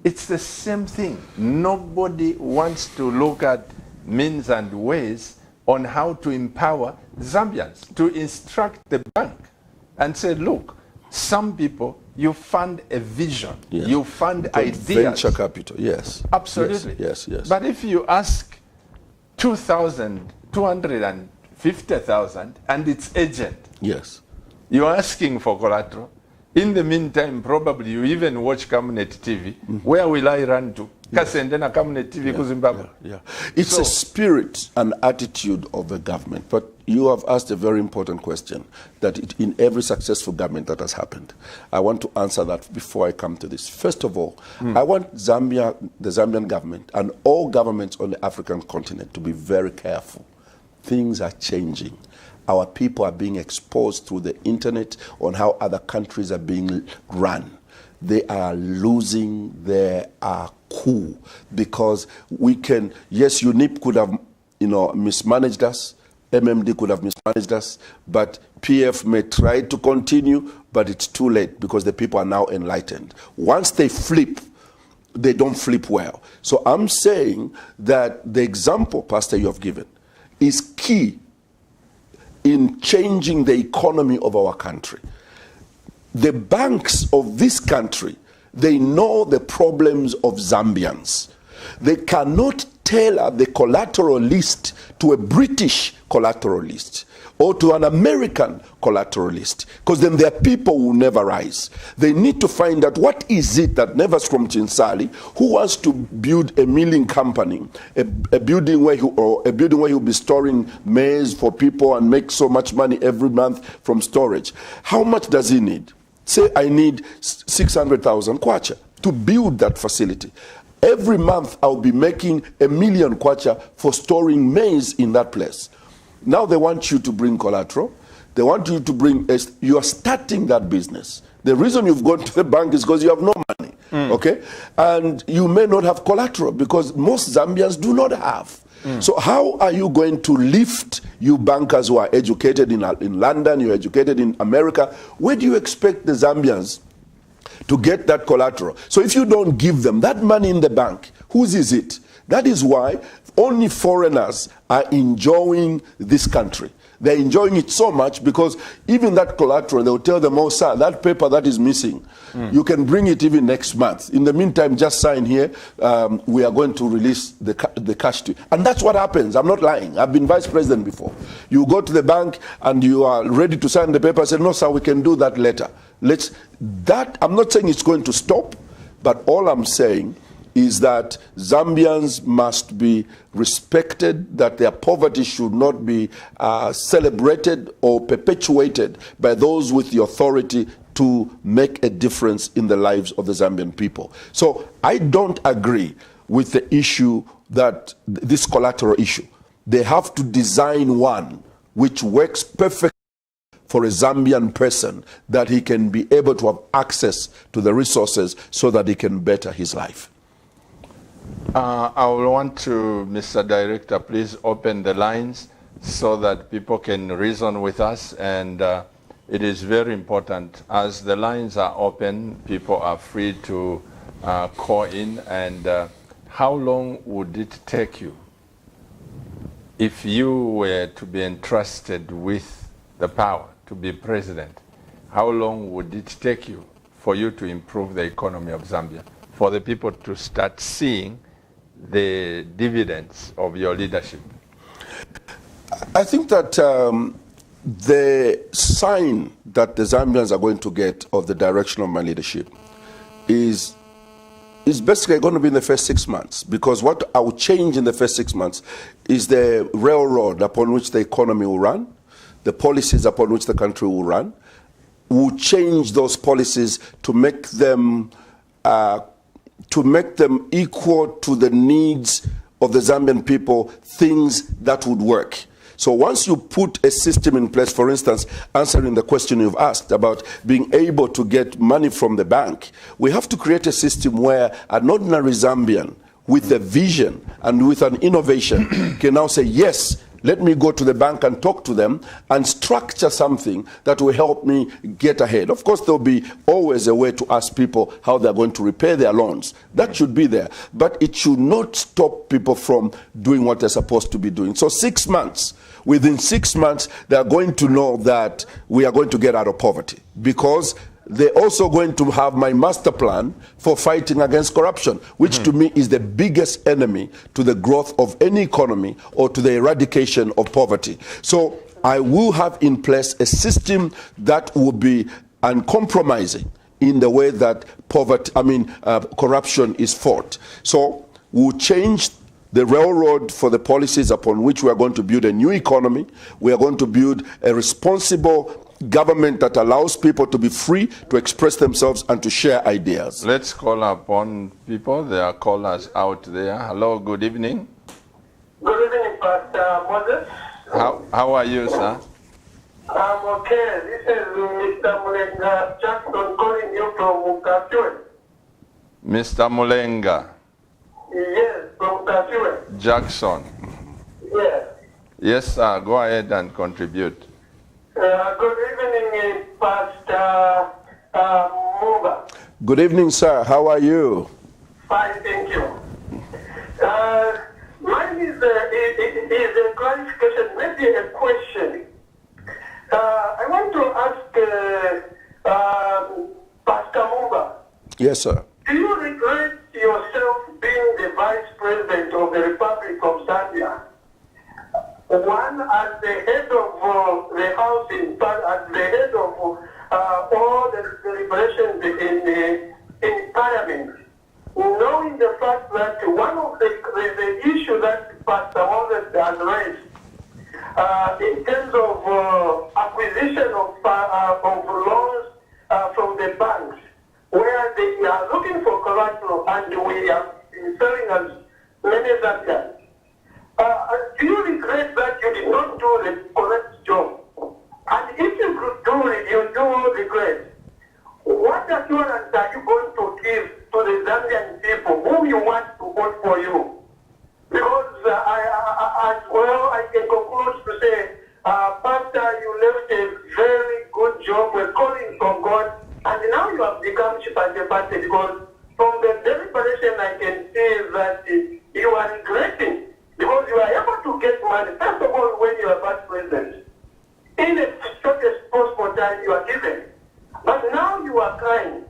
it's the same thing. Nobody wants to look at means and ways on how to empower Zambians, to instruct the bank and say, look, some people, you fund a vision, you fund ideas. Venture capital, yes. Absolutely. Yes. But if you ask 250,000 and it's urgent, yes, you're asking for collateral. In the meantime, probably you even watch Cabinet TV. Where will I run to? Kasendena Cabinet TV ku Zimbabwe. It's a spirit and attitude of the government. But you have asked a very important question that in every successful government that has happened. I want to answer that before I come to this. First of all, I want the Zambian government and all governments on the African continent to be very careful. Things are changing. Our people are being exposed through the internet on how other countries are being run. They are losing their cool because we can, yes, UNIP could have, mismanaged us, MMD could have mismanaged us, but PF may try to continue, but it's too late because the people are now enlightened. Once they flip, they don't flip well. So I'm saying that the example, Pastor, you have given is key in changing the economy of our country. The banks of this country, they know the problems of Zambians. They cannot tailor the collateral list to a British collateral list or to an American collateral list, because then their people will never rise. They need to find out what is it that Nevers from Chinsali, who wants to build a milling company, a building where he'll be storing maize for people and make so much money every month from storage. How much does he need? Say I need 600,000 kwacha to build that facility. Every month I'll be making 1 million kwacha for storing maize in that place. Now they want you to bring collateral. They want you to bring, you are starting that business. The reason you've gone to the bank is because you have no money, okay? And you may not have collateral because most Zambians do not have. So how are you going to lift you bankers who are educated in London, you're educated in America? Where do you expect the Zambians to get that collateral? So if you don't give them that money in the bank, whose is it? That is why only foreigners are enjoying this country. They're enjoying it so much because even that collateral, they'll tell them, oh, sir, that paper that is missing, you can bring it even next month. In the meantime, just sign here. We are going to release the cash to you. And that's what happens. I'm not lying. I've been vice president before. You go to the bank and you are ready to sign the paper. I say, no, sir, we can do that later. I'm not saying it's going to stop, but all I'm saying is that Zambians must be respected, that their poverty should not be celebrated or perpetuated by those with the authority to make a difference in the lives of the Zambian people. So I don't agree with the issue that this collateral issue. They have to design one which works perfectly for a Zambian person that he can be able to have access to the resources so that he can better his life. I will want to, Mr. Director, please open the lines so that people can reason with us. And it is very important. As the lines are open, people are free to call in. And how long would it take you if you were to be entrusted with the power to be president? How long would it take you for you to improve the economy of Zambia, for the people to start seeing the dividends of your leadership? I think that the sign that the Zambians are going to get of the direction of my leadership is basically going to be in the first 6 months, because what I will change in the first 6 months is the railroad upon which the economy will run, the policies upon which the country will run. We'll change those policies to make them equal to the needs of the Zambian people, things that would work. So once you put a system in place, for instance, answering the question you've asked about being able to get money from the bank, we have to create a system where an ordinary Zambian with a vision and with an innovation can now say, yes, let me go to the bank and talk to them and structure something that will help me get ahead. Of course, there'll be always a way to ask people how they're going to repay their loans. That should be there. But it should not stop people from doing what they're supposed to be doing. So 6 months, within 6 months, they're going to know that we are going to get out of poverty, because they're also going to have my master plan for fighting against corruption, which to me is the biggest enemy to the growth of any economy or to the eradication of poverty. So I will have in place a system that will be uncompromising in the way that corruption is fought. So we'll change the railroad for the policies upon which we are going to build a new economy. We are going to build a responsible government that allows people to be free to express themselves and to share ideas. Let's call upon people. There are callers out there. Hello, good evening. Good evening, Pastor Moses. How are you, sir? I'm okay. This is Mr. Mulenga Jackson calling you from Mukasue. Mr. Mulenga Yes, from Mukasue. Jackson. Yes. Yes, sir. Go ahead and contribute. Good evening, Pastor Mumba. Good evening, sir. How are you? Fine, thank you. Mine is a clarification, maybe a question. I want to ask Pastor Mumba. Yes, sir. Do you regret yourself being the Vice President of the Republic of Zambia? One, as the head of the House, as the head of all the deliberations in Parliament, knowing the fact that one of the issues that Pastor Moses has raised in terms of acquisition of loans from the banks, where they are looking for collateral, and we are selling as many Zambians. Do you regret that you did not do the correct job? And if you do regret, what assurance are you going to give to the Zambian people whom you want to vote for you? Because I can conclude to say, Pastor, you left a very good job. We're calling from God, and now you have become Chipante, because from the deliberation I can see that you are regretting. Because you are able to get money, first of all, when you are vice president, in the shortest possible time you are given. But now you are crying.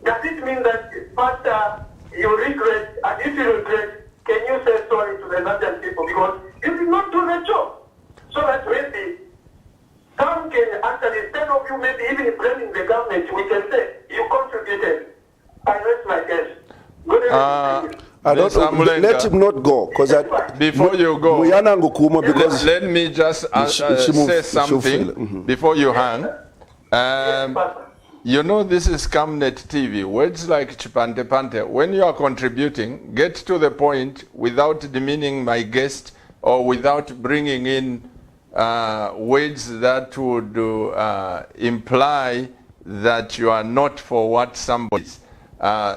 Does it mean that, Pastor, you regret, and if you regret, can you say sorry to the Zambian people? Because you did not do the job. So that maybe some can actually, instead of you maybe even blaming the government, we can say, you contributed. I rest my case. Good evening. I don't know, let him not go, because before you go, because let me just say something before you hang. You know, this is Camnet TV. Words like Chipante Pante, when you are contributing, get to the point without demeaning my guest or without bringing in words that would imply that you are not for what somebody is.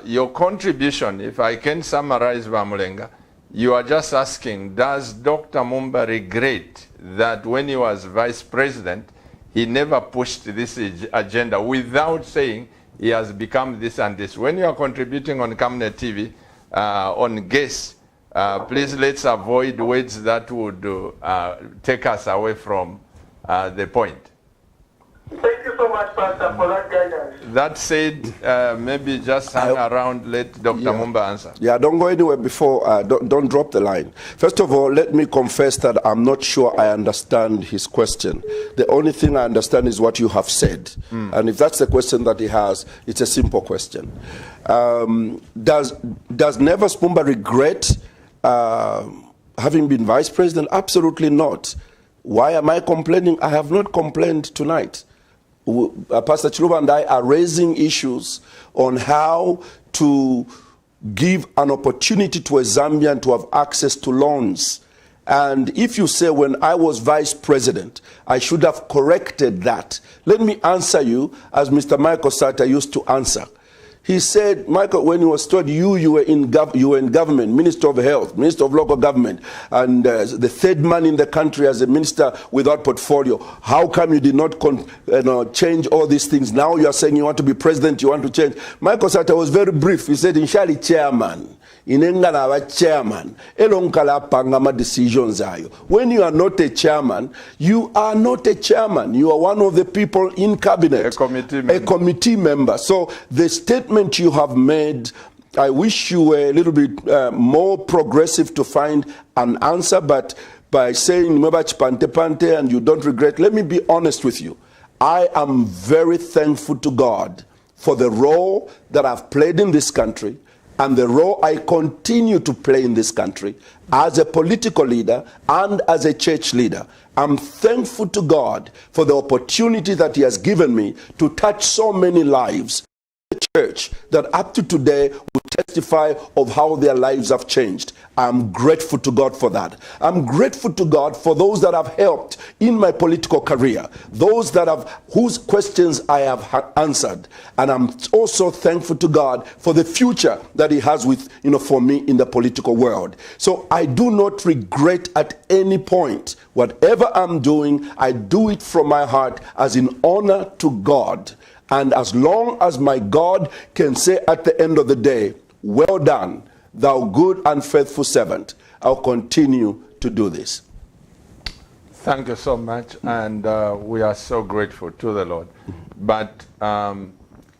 Your contribution, if I can summarize, Bamulenga, you are just asking, does Dr. Mumba regret that when he was vice president, he never pushed this agenda without saying he has become this and this? When you are contributing on Camnet TV, on guests, please let's avoid words that would take us away from the point. Thank you so much, Pastor, for that guidance. That said, maybe just hang around, let Dr. Mumba answer. Yeah, don't go anywhere before, don't drop the line. First of all, let me confess that I'm not sure I understand his question. The only thing I understand is what you have said. And if that's the question that he has, it's a simple question. Does Nevers Mumba regret having been vice president? Absolutely not. Why am I complaining? I have not complained tonight. Pastor Chiluba and I are raising issues on how to give an opportunity to a Zambian to have access to loans. And if you say when I was vice president, I should have corrected that. Let me answer you as Mr. Michael Sata used to answer. He said, Michael, when he was told you were in government, Minister of Health, Minister of Local Government, and the third man in the country as a minister without portfolio, how come you did not change all these things? Now you are saying you want to be president, you want to change. Michael Sata was very brief. He said, Inshali chairman. Inengana wa chairman. Elonkala pangama decisions ayo. When you are not a chairman, you are not a chairman. You are one of the people in cabinet. A committee member. So the statement you have made, I wish you were a little bit more progressive to find an answer, but by saying pante pante and you don't regret, let me be honest with you. I am very thankful to God for the role that I've played in this country and the role I continue to play in this country as a political leader and as a church leader. I'm thankful to God for the opportunity that He has given me to touch so many lives. Church that up to today will testify of how their lives have changed. I'm grateful to God for that. I'm grateful to God for those that have helped in my political career, those that have whose questions I have answered, and I'm also thankful to God for the future that He has with for me in the political world. So I do not regret at any point. Whatever I'm doing, I do it from my heart as in honor to God. And as long as my God can say at the end of the day, well done, thou good and faithful servant, I'll continue to do this. Thank you so much, and we are so grateful to the Lord. But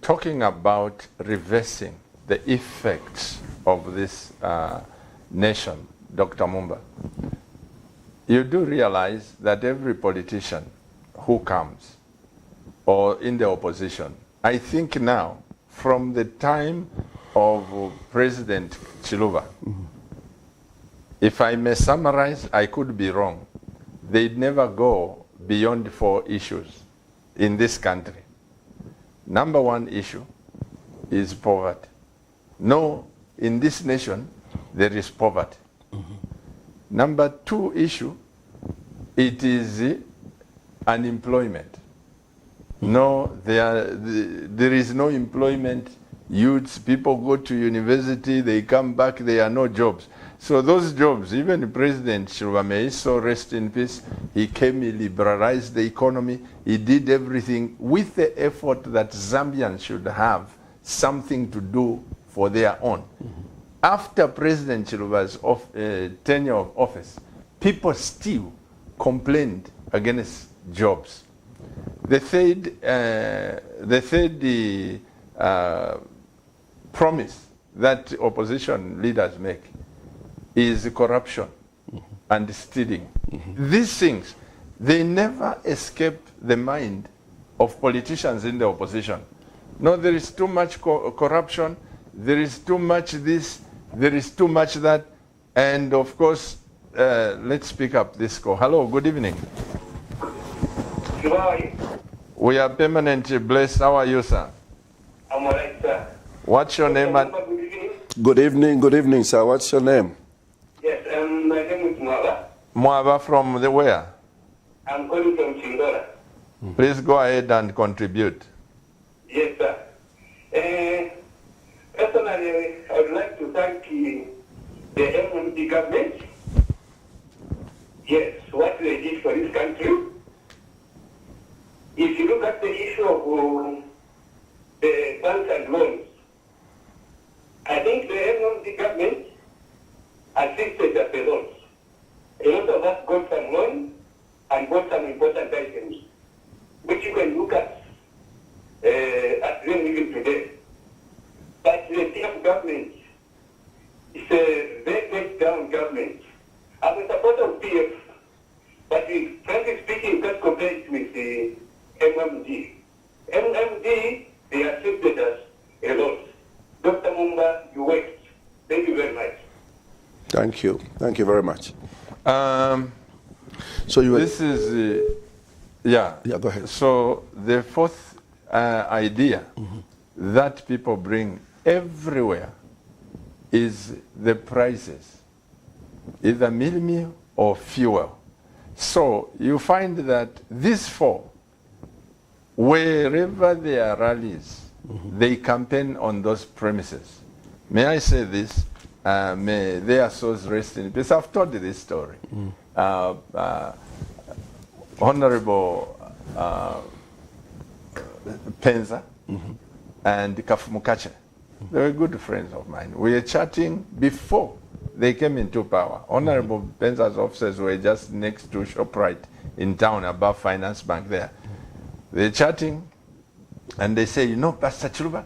talking about reversing the effects of this nation, Dr. Mumba, you do realize that every politician who comes or in the opposition, I think now, from the time of President Chiluba, if I may summarize, I could be wrong. They'd never go beyond 4 issues in this country. Number 1 issue is poverty. No, in this nation, there is poverty. Number 2 issue, it is unemployment. No, there is no employment. Youths, people go to university, they come back, there are no jobs. So those jobs, even President Chiluba, may so rest in peace, he came, he liberalized the economy, he did everything with the effort that Zambians should have something to do for their own. After President Chiluba's tenure of office, people still complained against jobs. The third promise that opposition leaders make is corruption and stealing. These things, they never escape the mind of politicians in the opposition. No, there is too much corruption, there is too much this, there is too much that, and of course, let's pick up this call. Hello, good evening. How are you? We are permanently blessed. How are you, sir? I'm all right, sir. What's your name? Good evening, sir. What's your name? Yes, my name is Mwaba. Mwaba from the where? I'm calling from Chindora. Please go ahead and contribute. Yes, sir. Personally, I would like to thank the MMD government. Yes, what they did for this country. If you look at the issue of the banks and loans, I think the MMD government assisted us a lot. A lot of us got some loans and bought some important items, which you can look at them even today. But the TF government is a very, very down government. I'm a supporter of PF, but frankly speaking, you can't compare it with the MMD. MMD, they assisted us a lot. Dr. Mumba, you worked. Thank you very much. Thank you. Thank you very much. So this is, yeah. Yeah, go ahead. So the fourth idea that people bring everywhere is the prices, either meal or fuel. So you find that these four, wherever there are rallies, they campaign on those premises. May I say this? May their souls rest in peace. I've told this story. Honorable Penza and Kafumukache, they were good friends of mine. We were chatting before they came into power. Honorable Penza's offices were just next to ShopRite in town, above Finance Bank there. They're chatting, and they say, you know, Pastor Chiluba,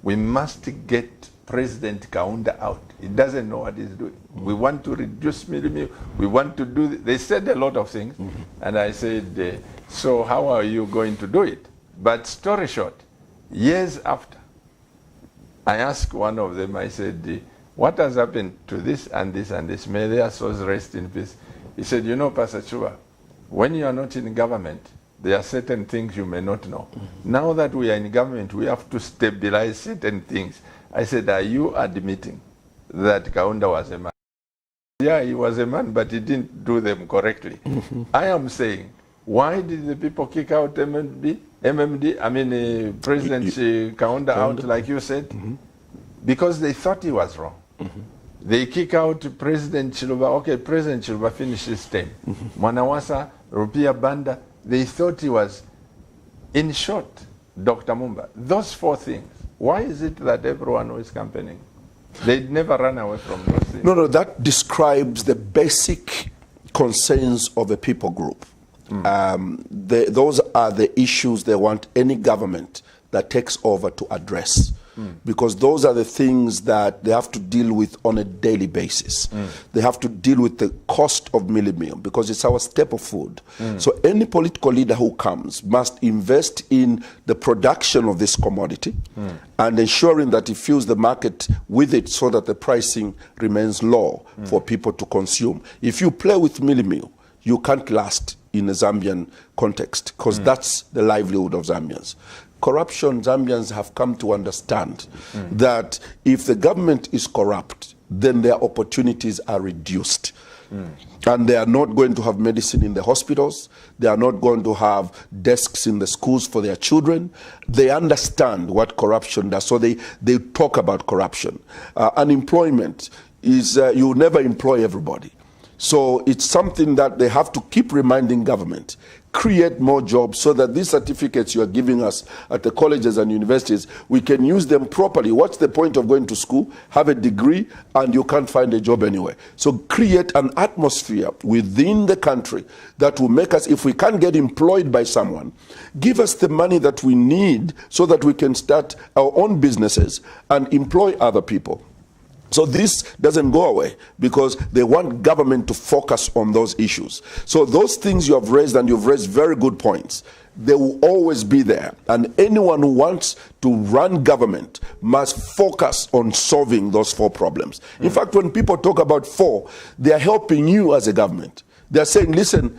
we must get President Kaunda out. He doesn't know what he's doing. We want to reduce meal. We want to do. They said a lot of things, and I said, so how are you going to do it? But story short, years after, I asked one of them, I said, what has happened to this and this and this? May their souls rest in peace. He said, you know, Pastor Chiluba, when you are not in government, there are certain things you may not know. Now that we are in government, we have to stabilize certain things. I said, are you admitting that Kaunda was a man? Yeah, he was a man, but he didn't do them correctly. I am saying, why did the people kick out President Kaunda out, like you said? Because they thought he was wrong. They kick out President Chiluba. Okay, President Chiluba finished his term. Mwanawasa, Rupia Banda, they thought he was, in short, Dr. Mumba. Those four things. Why is it that everyone who is campaigning, they'd never run away from those things? No, that describes the basic concerns of a people group. Those are the issues they want any government that takes over to address. Because those are the things that they have to deal with on a daily basis. They have to deal with the cost of meal because it's our staple food. So any political leader who comes must invest in the production of this commodity and ensuring that it fuels the market with it so that the pricing remains low for people to consume. If you play with meal, you can't last in a Zambian context because that's the livelihood of Zambians. Corruption, Zambians have come to understand that if the government is corrupt, then their opportunities are reduced. And they are not going to have medicine in the hospitals. They are not going to have desks in the schools for their children. They understand what corruption does, so they talk about corruption. Unemployment is, you never employ everybody. So it's something that they have to keep reminding government. Create more jobs so that these certificates you are giving us at the colleges and universities, we can use them properly. What's the point of going to school, have a degree, and you can't find a job anywhere? So create an atmosphere within the country that will make us, if we can't get employed by someone, give us the money that we need so that we can start our own businesses and employ other people. So this doesn't go away because they want government to focus on those issues. So those things you have raised, and you've raised very good points, they will always be there. And anyone who wants to run government must focus on solving those four problems. In fact, when people talk about four, they are helping you as a government. They are saying, listen,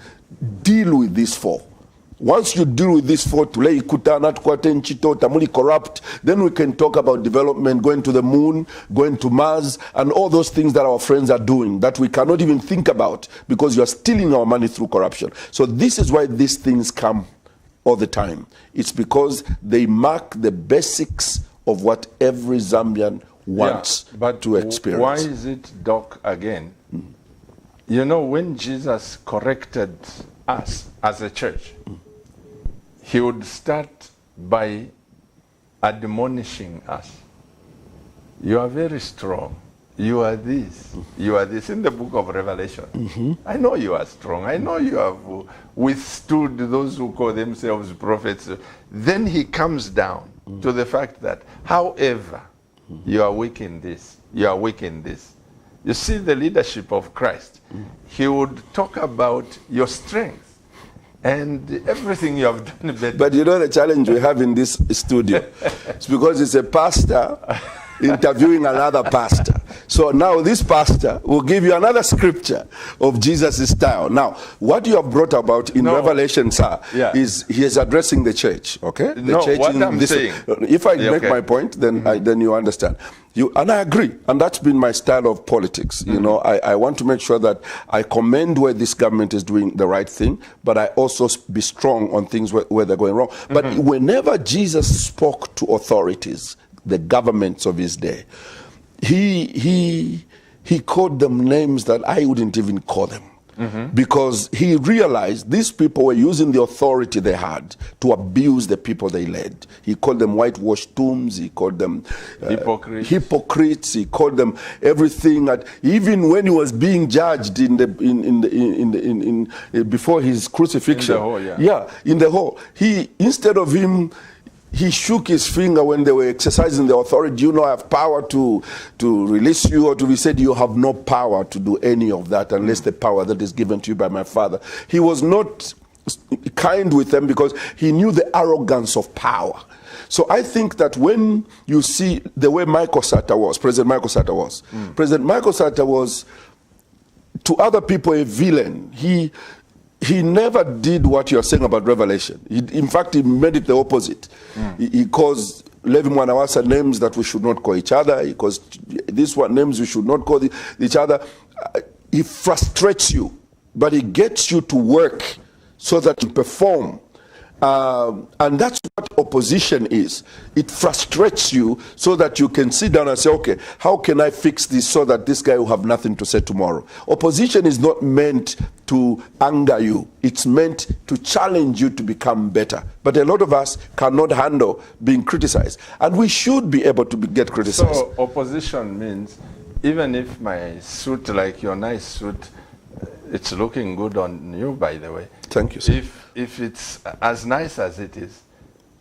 deal with these four. Once you deal with this for tulei kutana tukwate nchito tamuli corrupt, then we can talk about development, going to the moon, going to Mars, and all those things that our friends are doing that we cannot even think about because you are stealing our money through corruption. So this is why these things come all the time. It's because they mark the basics of what every Zambian wants to experience. Why is it, Doc, again? You know, when Jesus corrected us as a church, he would start by admonishing us. You are very strong. You are this. You are this. In the book of Revelation, I know you are strong. I know you have withstood those who call themselves prophets. Then he comes down to the fact that, however, you are weak in this. You are weak in this. You see the leadership of Christ. He would talk about your strength and everything you have done better. But you know the challenge we have in this studio? It's because it's a pastor interviewing another pastor. So now this pastor will give you another scripture of Jesus' style. Now, what you have brought about in Revelation, sir, is he is addressing the church, okay? The church what I'm saying. If I make my point, then then you understand. And I agree, and that's been my style of politics. You know, I want to make sure that I commend where this government is doing the right thing, but I also be strong on things where they're going wrong. But whenever Jesus spoke to authorities, the governments of his day, he called them names that I wouldn't even call them. Because he realized these people were using the authority they had to abuse the people they led. He called them whitewashed tombs. He called them hypocrites. He called them everything. Even when he was being judged before his crucifixion, in the hall, instead of him, he shook his finger when they were exercising the authority. You know, I have power to release you, or to be said, you have no power to do any of that unless the power that is given to you by my Father. He was not kind with them because he knew the arrogance of power. So I think that when you see the way Michael Sata was, President Michael Sata was, President Michael Sata was to other people a villain. He never did what you're saying about Revelation. In fact, he made it the opposite. He calls Levi Mwanawasa names that we should not call each other. He calls this one names we should not call each other. He frustrates you, but he gets you to work so that you perform. And that's what opposition is. It frustrates you so that you can sit down and say, okay, how can I fix this so that this guy will have nothing to say tomorrow? Opposition is not meant to anger you. It's meant to challenge you to become better. But a lot of us cannot handle being criticized. And we should be able to get criticized. So opposition means, even if my suit, like your nice suit, it's looking good on you, by the way. Thank you, sir. If it's as nice as it is,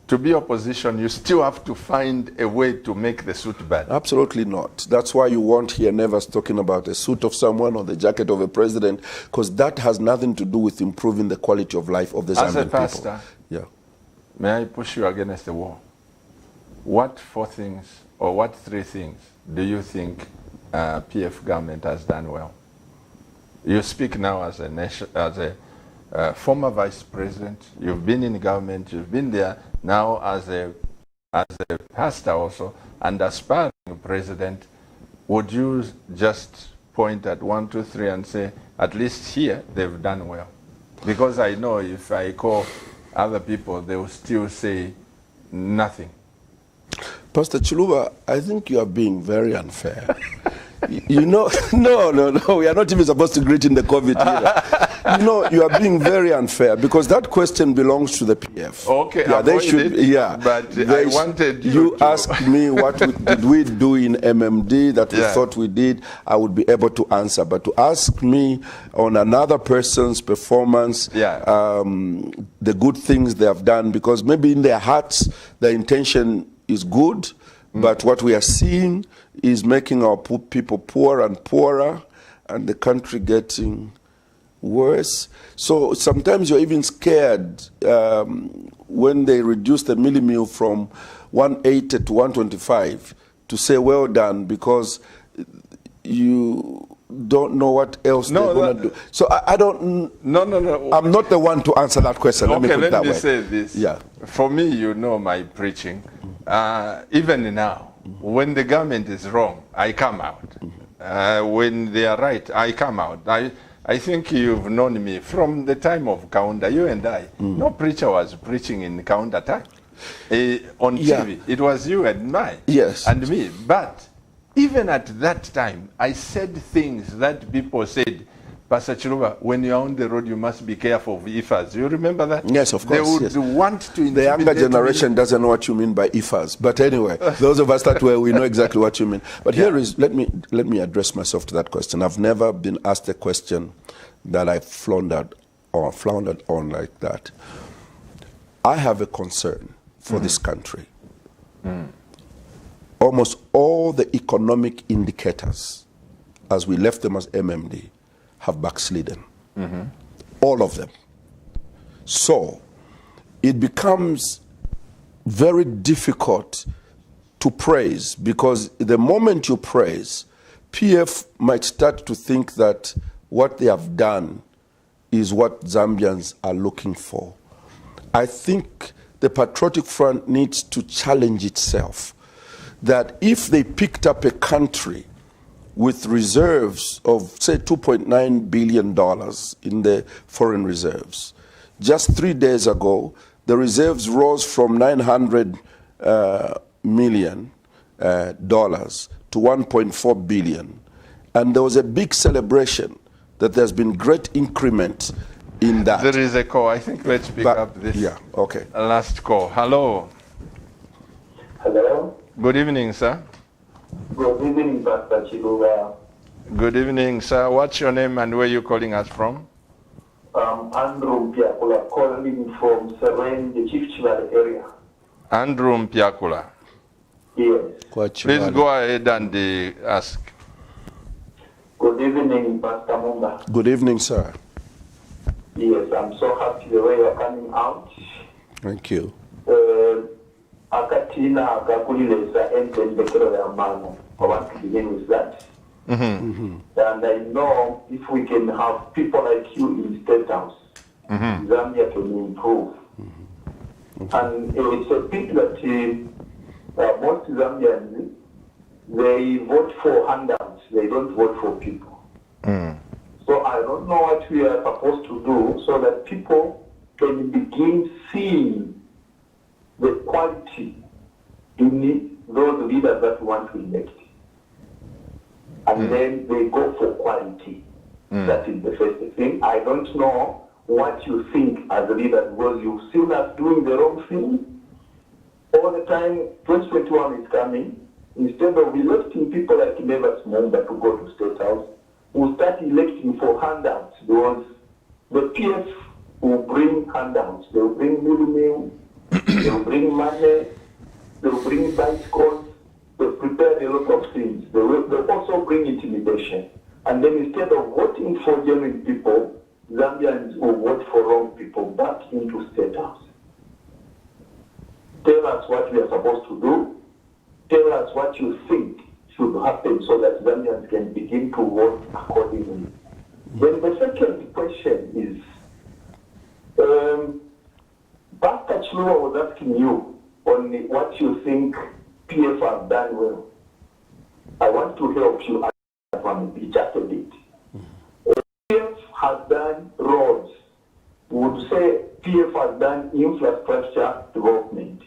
to be opposition, you still have to find a way to make the suit bad. Absolutely not. That's why you won't hear never talking about a suit of someone or the jacket of a president, because that has nothing to do with improving the quality of life of the Zambian people. As a pastor, may I push you against the wall? What 4 things or what 3 things do you think PF government has done well? You speak now as a former vice president. You've been in government. You've been there now as a pastor also, and aspiring president. Would you just point at 1, 2, 3 and say, at least here they've done well? Because I know if I call other people, they will still say nothing. Pastor Chiluba, I think you are being very unfair. You know, no, we are not even supposed to greet in the COVID era. You know, you are being very unfair because that question belongs to the PF. Okay, they should. But I wanted you to ask me what did we do in MMD that we thought we did. I would be able to answer. But to ask me on another person's performance, the good things they have done, because maybe in their hearts the intention is good, but what we are seeing is making our people poorer and poorer, and the country getting worse. So sometimes you're even scared when they reduce the milli meal from 180 to 125 to say well done, because you don't know what else No, they're going to do. So I don't. No. I'm not the one to answer that question. Let me put it that way. Say this. Yeah. For me, you know my preaching. Even now, when the government is wrong, I come out. When they are right, I come out. I think you've known me from the time of Kaunda, you and I. No preacher was preaching in Kaunda time. On TV, it was you and me. Yes. And me. But even at that time, I said things that people said, Pastor Chiluba, when you're on the road, you must be careful of IFAs. You remember that? Yes, of course. They would want to The younger generation doesn't know what you mean by IFAs. But anyway, those of us that were, we know exactly what you mean. But here is, let me address myself to that question. I've never been asked a question that I floundered on like that. I have a concern for this country. Almost all the economic indicators, as we left them as MMD, have backslidden. All of them. So it becomes very difficult to praise, because the moment you praise, PF might start to think that what they have done is what Zambians are looking for. I think the Patriotic Front needs to challenge itself that if they picked up a country with reserves of, say, $2.9 billion in the foreign reserves, just 3 days ago, the reserves rose from $900 million to $1.4 billion. And there was a big celebration that there's been great increment in that. There is a call. I think let's pick up this last call. Hello. Hello. Good evening, sir. Good evening, Pastor Chiluba. Good evening, sir. What's your name and where are you calling us from? Andrew Mpiakula, calling from Serene, the Chief Chivale area. Andrew Mpiakula. Yes. Please go ahead and ask. Good evening, Pastor Mumba. Good evening, sir. Yes, I'm so happy the way you're coming out. Thank you. Akatina akakulilesa entendekero ya mano. I want to begin with that. And I know if we can have people like you in State House, Zambia can improve. And it's a pity that most Zambians, they vote for handouts, they don't vote for people. So I don't know what we are supposed to do so that people can begin seeing the quality in those leaders that we want to elect. And then they go for quality. That is the first thing. I don't know what you think as a leader, because you've seen us doing the wrong thing. All the time, 2021 is coming. Instead of electing people like Nevers Mumba to go to State House, we'll start electing for handouts, because the PF will bring handouts. They will bring middle meal, they will bring money, they will bring bicycles, they prepare a lot of things. They will also bring intimidation. And then instead of voting for genuine people, Zambians will vote for wrong people back into State House. Tell us what we are supposed to do. Tell us what you think should happen so that Zambians can begin to vote accordingly. Then the second question is, Pastor Chiluba was asking you on what you think PF have done well. I want to help you just a bit. PF has done roads. We would say PF has done infrastructure development.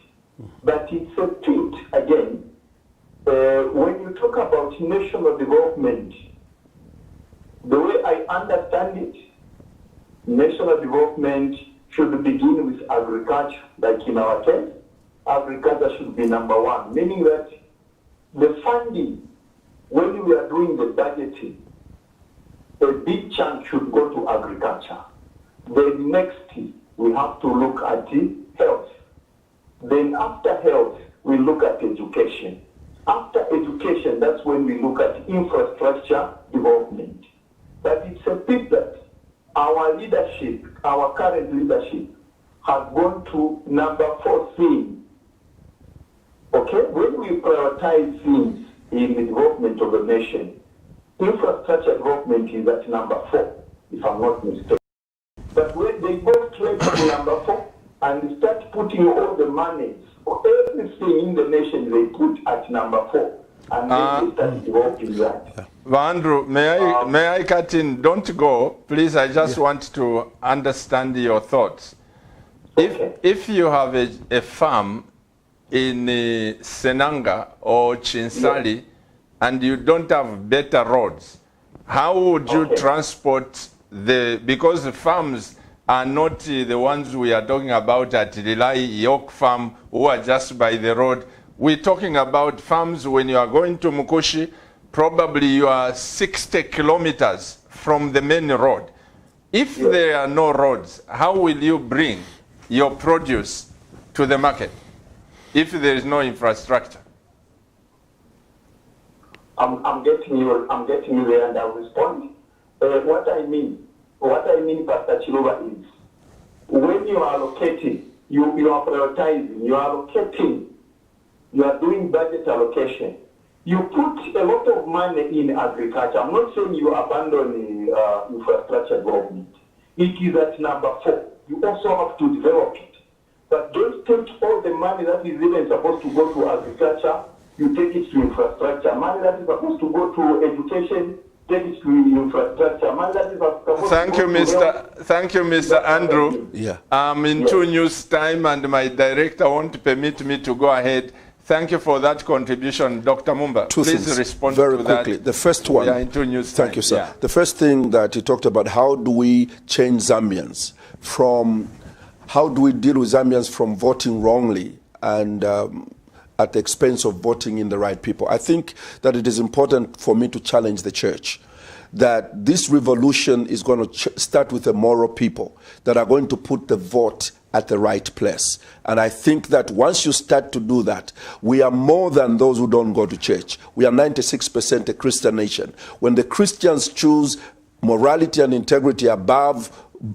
But it's a pit, again, when you talk about national development, the way I understand it, national development should begin with agriculture. Like in our case, agriculture should be number one, meaning that the funding, when we are doing the budgeting, a big chunk should go to agriculture. Then next, we have to look at health. Then after health, we look at education. After education, that's when we look at infrastructure development. But it's a pity that our leadership, our current leadership, has gone to number 4 thing. Okay? When we prioritize things in the development of the nation, infrastructure development is at number 4, if I'm not mistaken. But when they go straight to number 4 and start putting all the money, everything in the nation they put at number 4, and then they start developing that. Andrew, may I cut in? Don't go, please. I just want to understand your thoughts. If you have a farm in Senanga or Chinsali and you don't have better roads, how would you transport because the farms are not the ones we are talking about at Lilai York Farm who are just by the road. We're talking about farms when you are going to Mukushi, probably you are 60 kilometers from the main road. If there are no roads, how will you bring your produce to the market if there is no infrastructure? I'm getting you there, and I'll respond. What I mean, Pastor Chiluba, is when you are allocating, you are prioritizing, you are allocating, you are doing budget allocation. You put a lot of money in agriculture. I'm not saying you abandon infrastructure development. It is at number 4. You also have to develop it. But don't take all the money that is even supposed to go to agriculture, you take it to infrastructure. Money that is supposed to go to education, take it to infrastructure. Money that is supposed Thank you, Mr. Andrew. Yeah. I'm in 2 news time and my director won't permit me to go ahead. Thank you for that contribution, Dr. Mumba. Please respond very to quickly. that. The first one. We are in 2 news Thank time. you, sir. Yeah. The first thing that you talked about, how do we change Zambians from, how do we deal with Zambians from voting wrongly and at the expense of voting in the right people? I think that it is important for me to challenge the church that this revolution is going to start with the moral people that are going to put the vote at the right place. And I think that once you start to do that, we are more than those who don't go to church. We are 96% a Christian nation. When the Christians choose morality and integrity above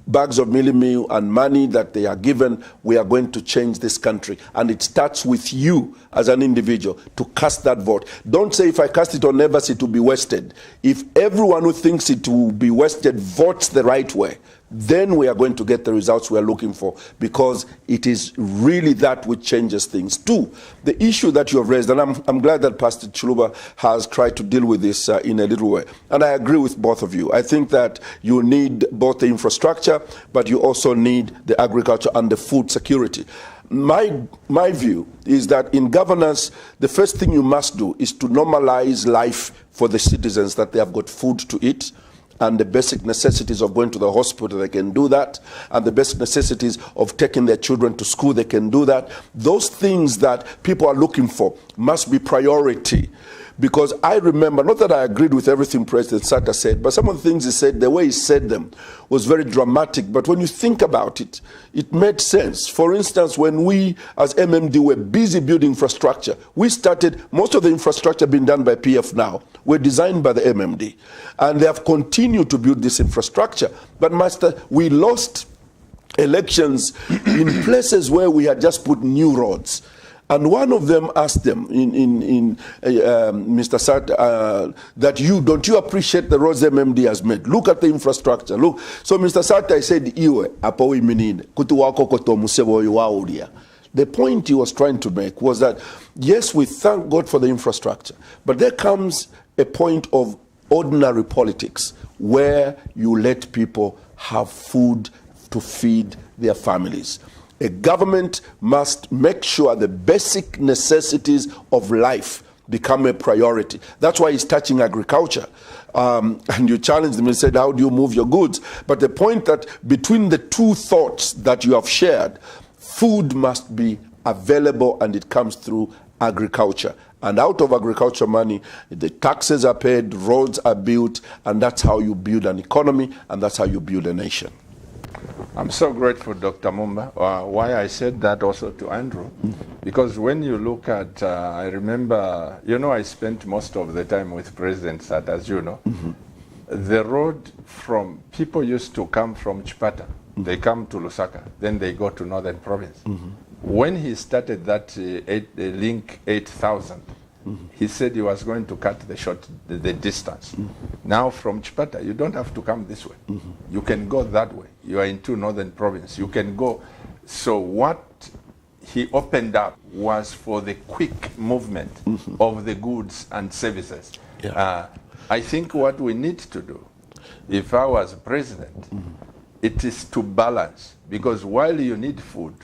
bags of mealie meal and money that they are given, we are going to change this country. And it starts with you as an individual to cast that vote. Don't say, if I cast it on Nevers, it will be wasted. If everyone who thinks it will be wasted votes the right way, then we are going to get the results we are looking for, because it is really that which changes things. 2, the issue that you have raised, and I'm glad that Pastor Chiluba has tried to deal with this in a little way. And I agree with both of you. I think that you need both the infrastructure, but you also need the agriculture and the food security. My view is that in governance, the first thing you must do is to normalize life for the citizens, that they have got food to eat, and the basic necessities of going to the hospital, they can do that, and the basic necessities of taking their children to school, they can do that. Those things that people are looking for must be priority. Because I remember, not that I agreed with everything President Sata said, but some of the things he said, the way he said them was very dramatic. But when you think about it, it made sense. For instance, when we as MMD were busy building infrastructure, we started, most of the infrastructure being done by PF now, were designed by the MMD. And they have continued to build this infrastructure. But Master, we lost elections in places where we had just put new roads. And one of them asked them, Mr. Sata, that don't you appreciate the roads MMD has made? Look at the infrastructure. Look. So Mr. Sata said, the point he was trying to make was that, yes, we thank God for the infrastructure, but there comes a point of ordinary politics where you let people have food to feed their families. A government must make sure the basic necessities of life become a priority. That's why he's touching agriculture. And you challenged him and said, how do you move your goods? But the point that between the 2 thoughts that you have shared, food must be available, and it comes through agriculture. And out of agriculture money, the taxes are paid, roads are built, and that's how you build an economy, and that's how you build a nation. I'm so grateful, Dr. Mumba. Why I said that also to Andrew, because when you look at, I remember, I spent most of the time with President Sata, as you know. The road from, people used to come from Chipata, they come to Lusaka, then they go to Northern Province. When he started that Link 8000, He said he was going to cut the distance. Now from Chipata, you don't have to come this way. You can go that way. You are in 2 northern provinces. You can go. So what he opened up was for the quick movement of the goods and services. Yeah. I think what we need to do, if I was president, it is to balance. Because while you need food,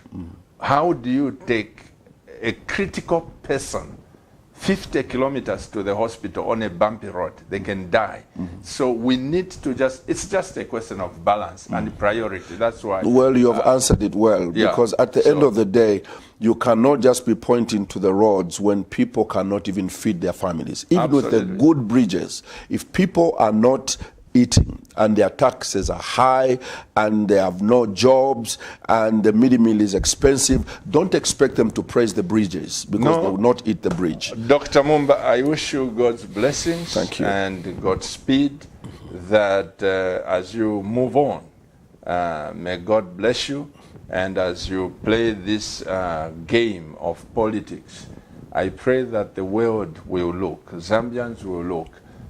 how do you take a critical person 50 kilometers to the hospital on a bumpy road? They can die. So we need to it's just a question of balance and priority. That's why. Well, you have answered it well, because at the end of the day, you cannot just be pointing to the roads when people cannot even feed their families. Even with the good bridges, if people are not eating and their taxes are high and they have no jobs and the midday meal is expensive, don't expect them to praise the bridges, because they will not eat the bridge. Dr. Mumba, I wish you God's blessings. Thank you. And God's speed, that as you move on, may God bless you. And as you play this game of politics, I pray that the world will look, Zambians will look,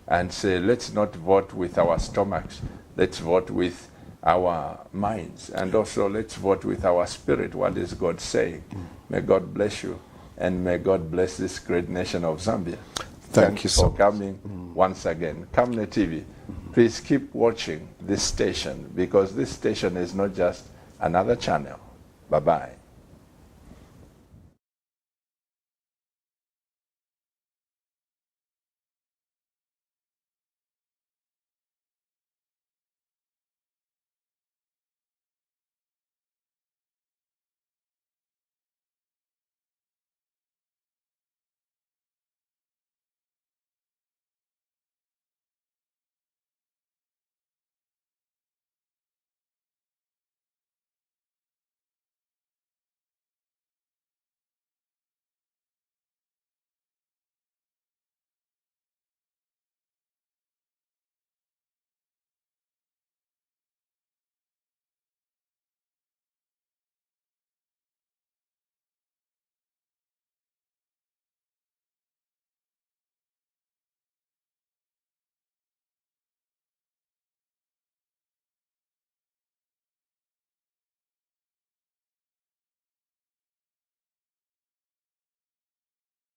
and say, let's not vote with our stomachs, let's vote with our minds, and also let's vote with our spirit. What is God saying? May God bless you, and may God bless this great nation of Zambia. Thank you so for coming once again. Kamne TV, please keep watching this station, because this station is not just another channel. Bye-bye.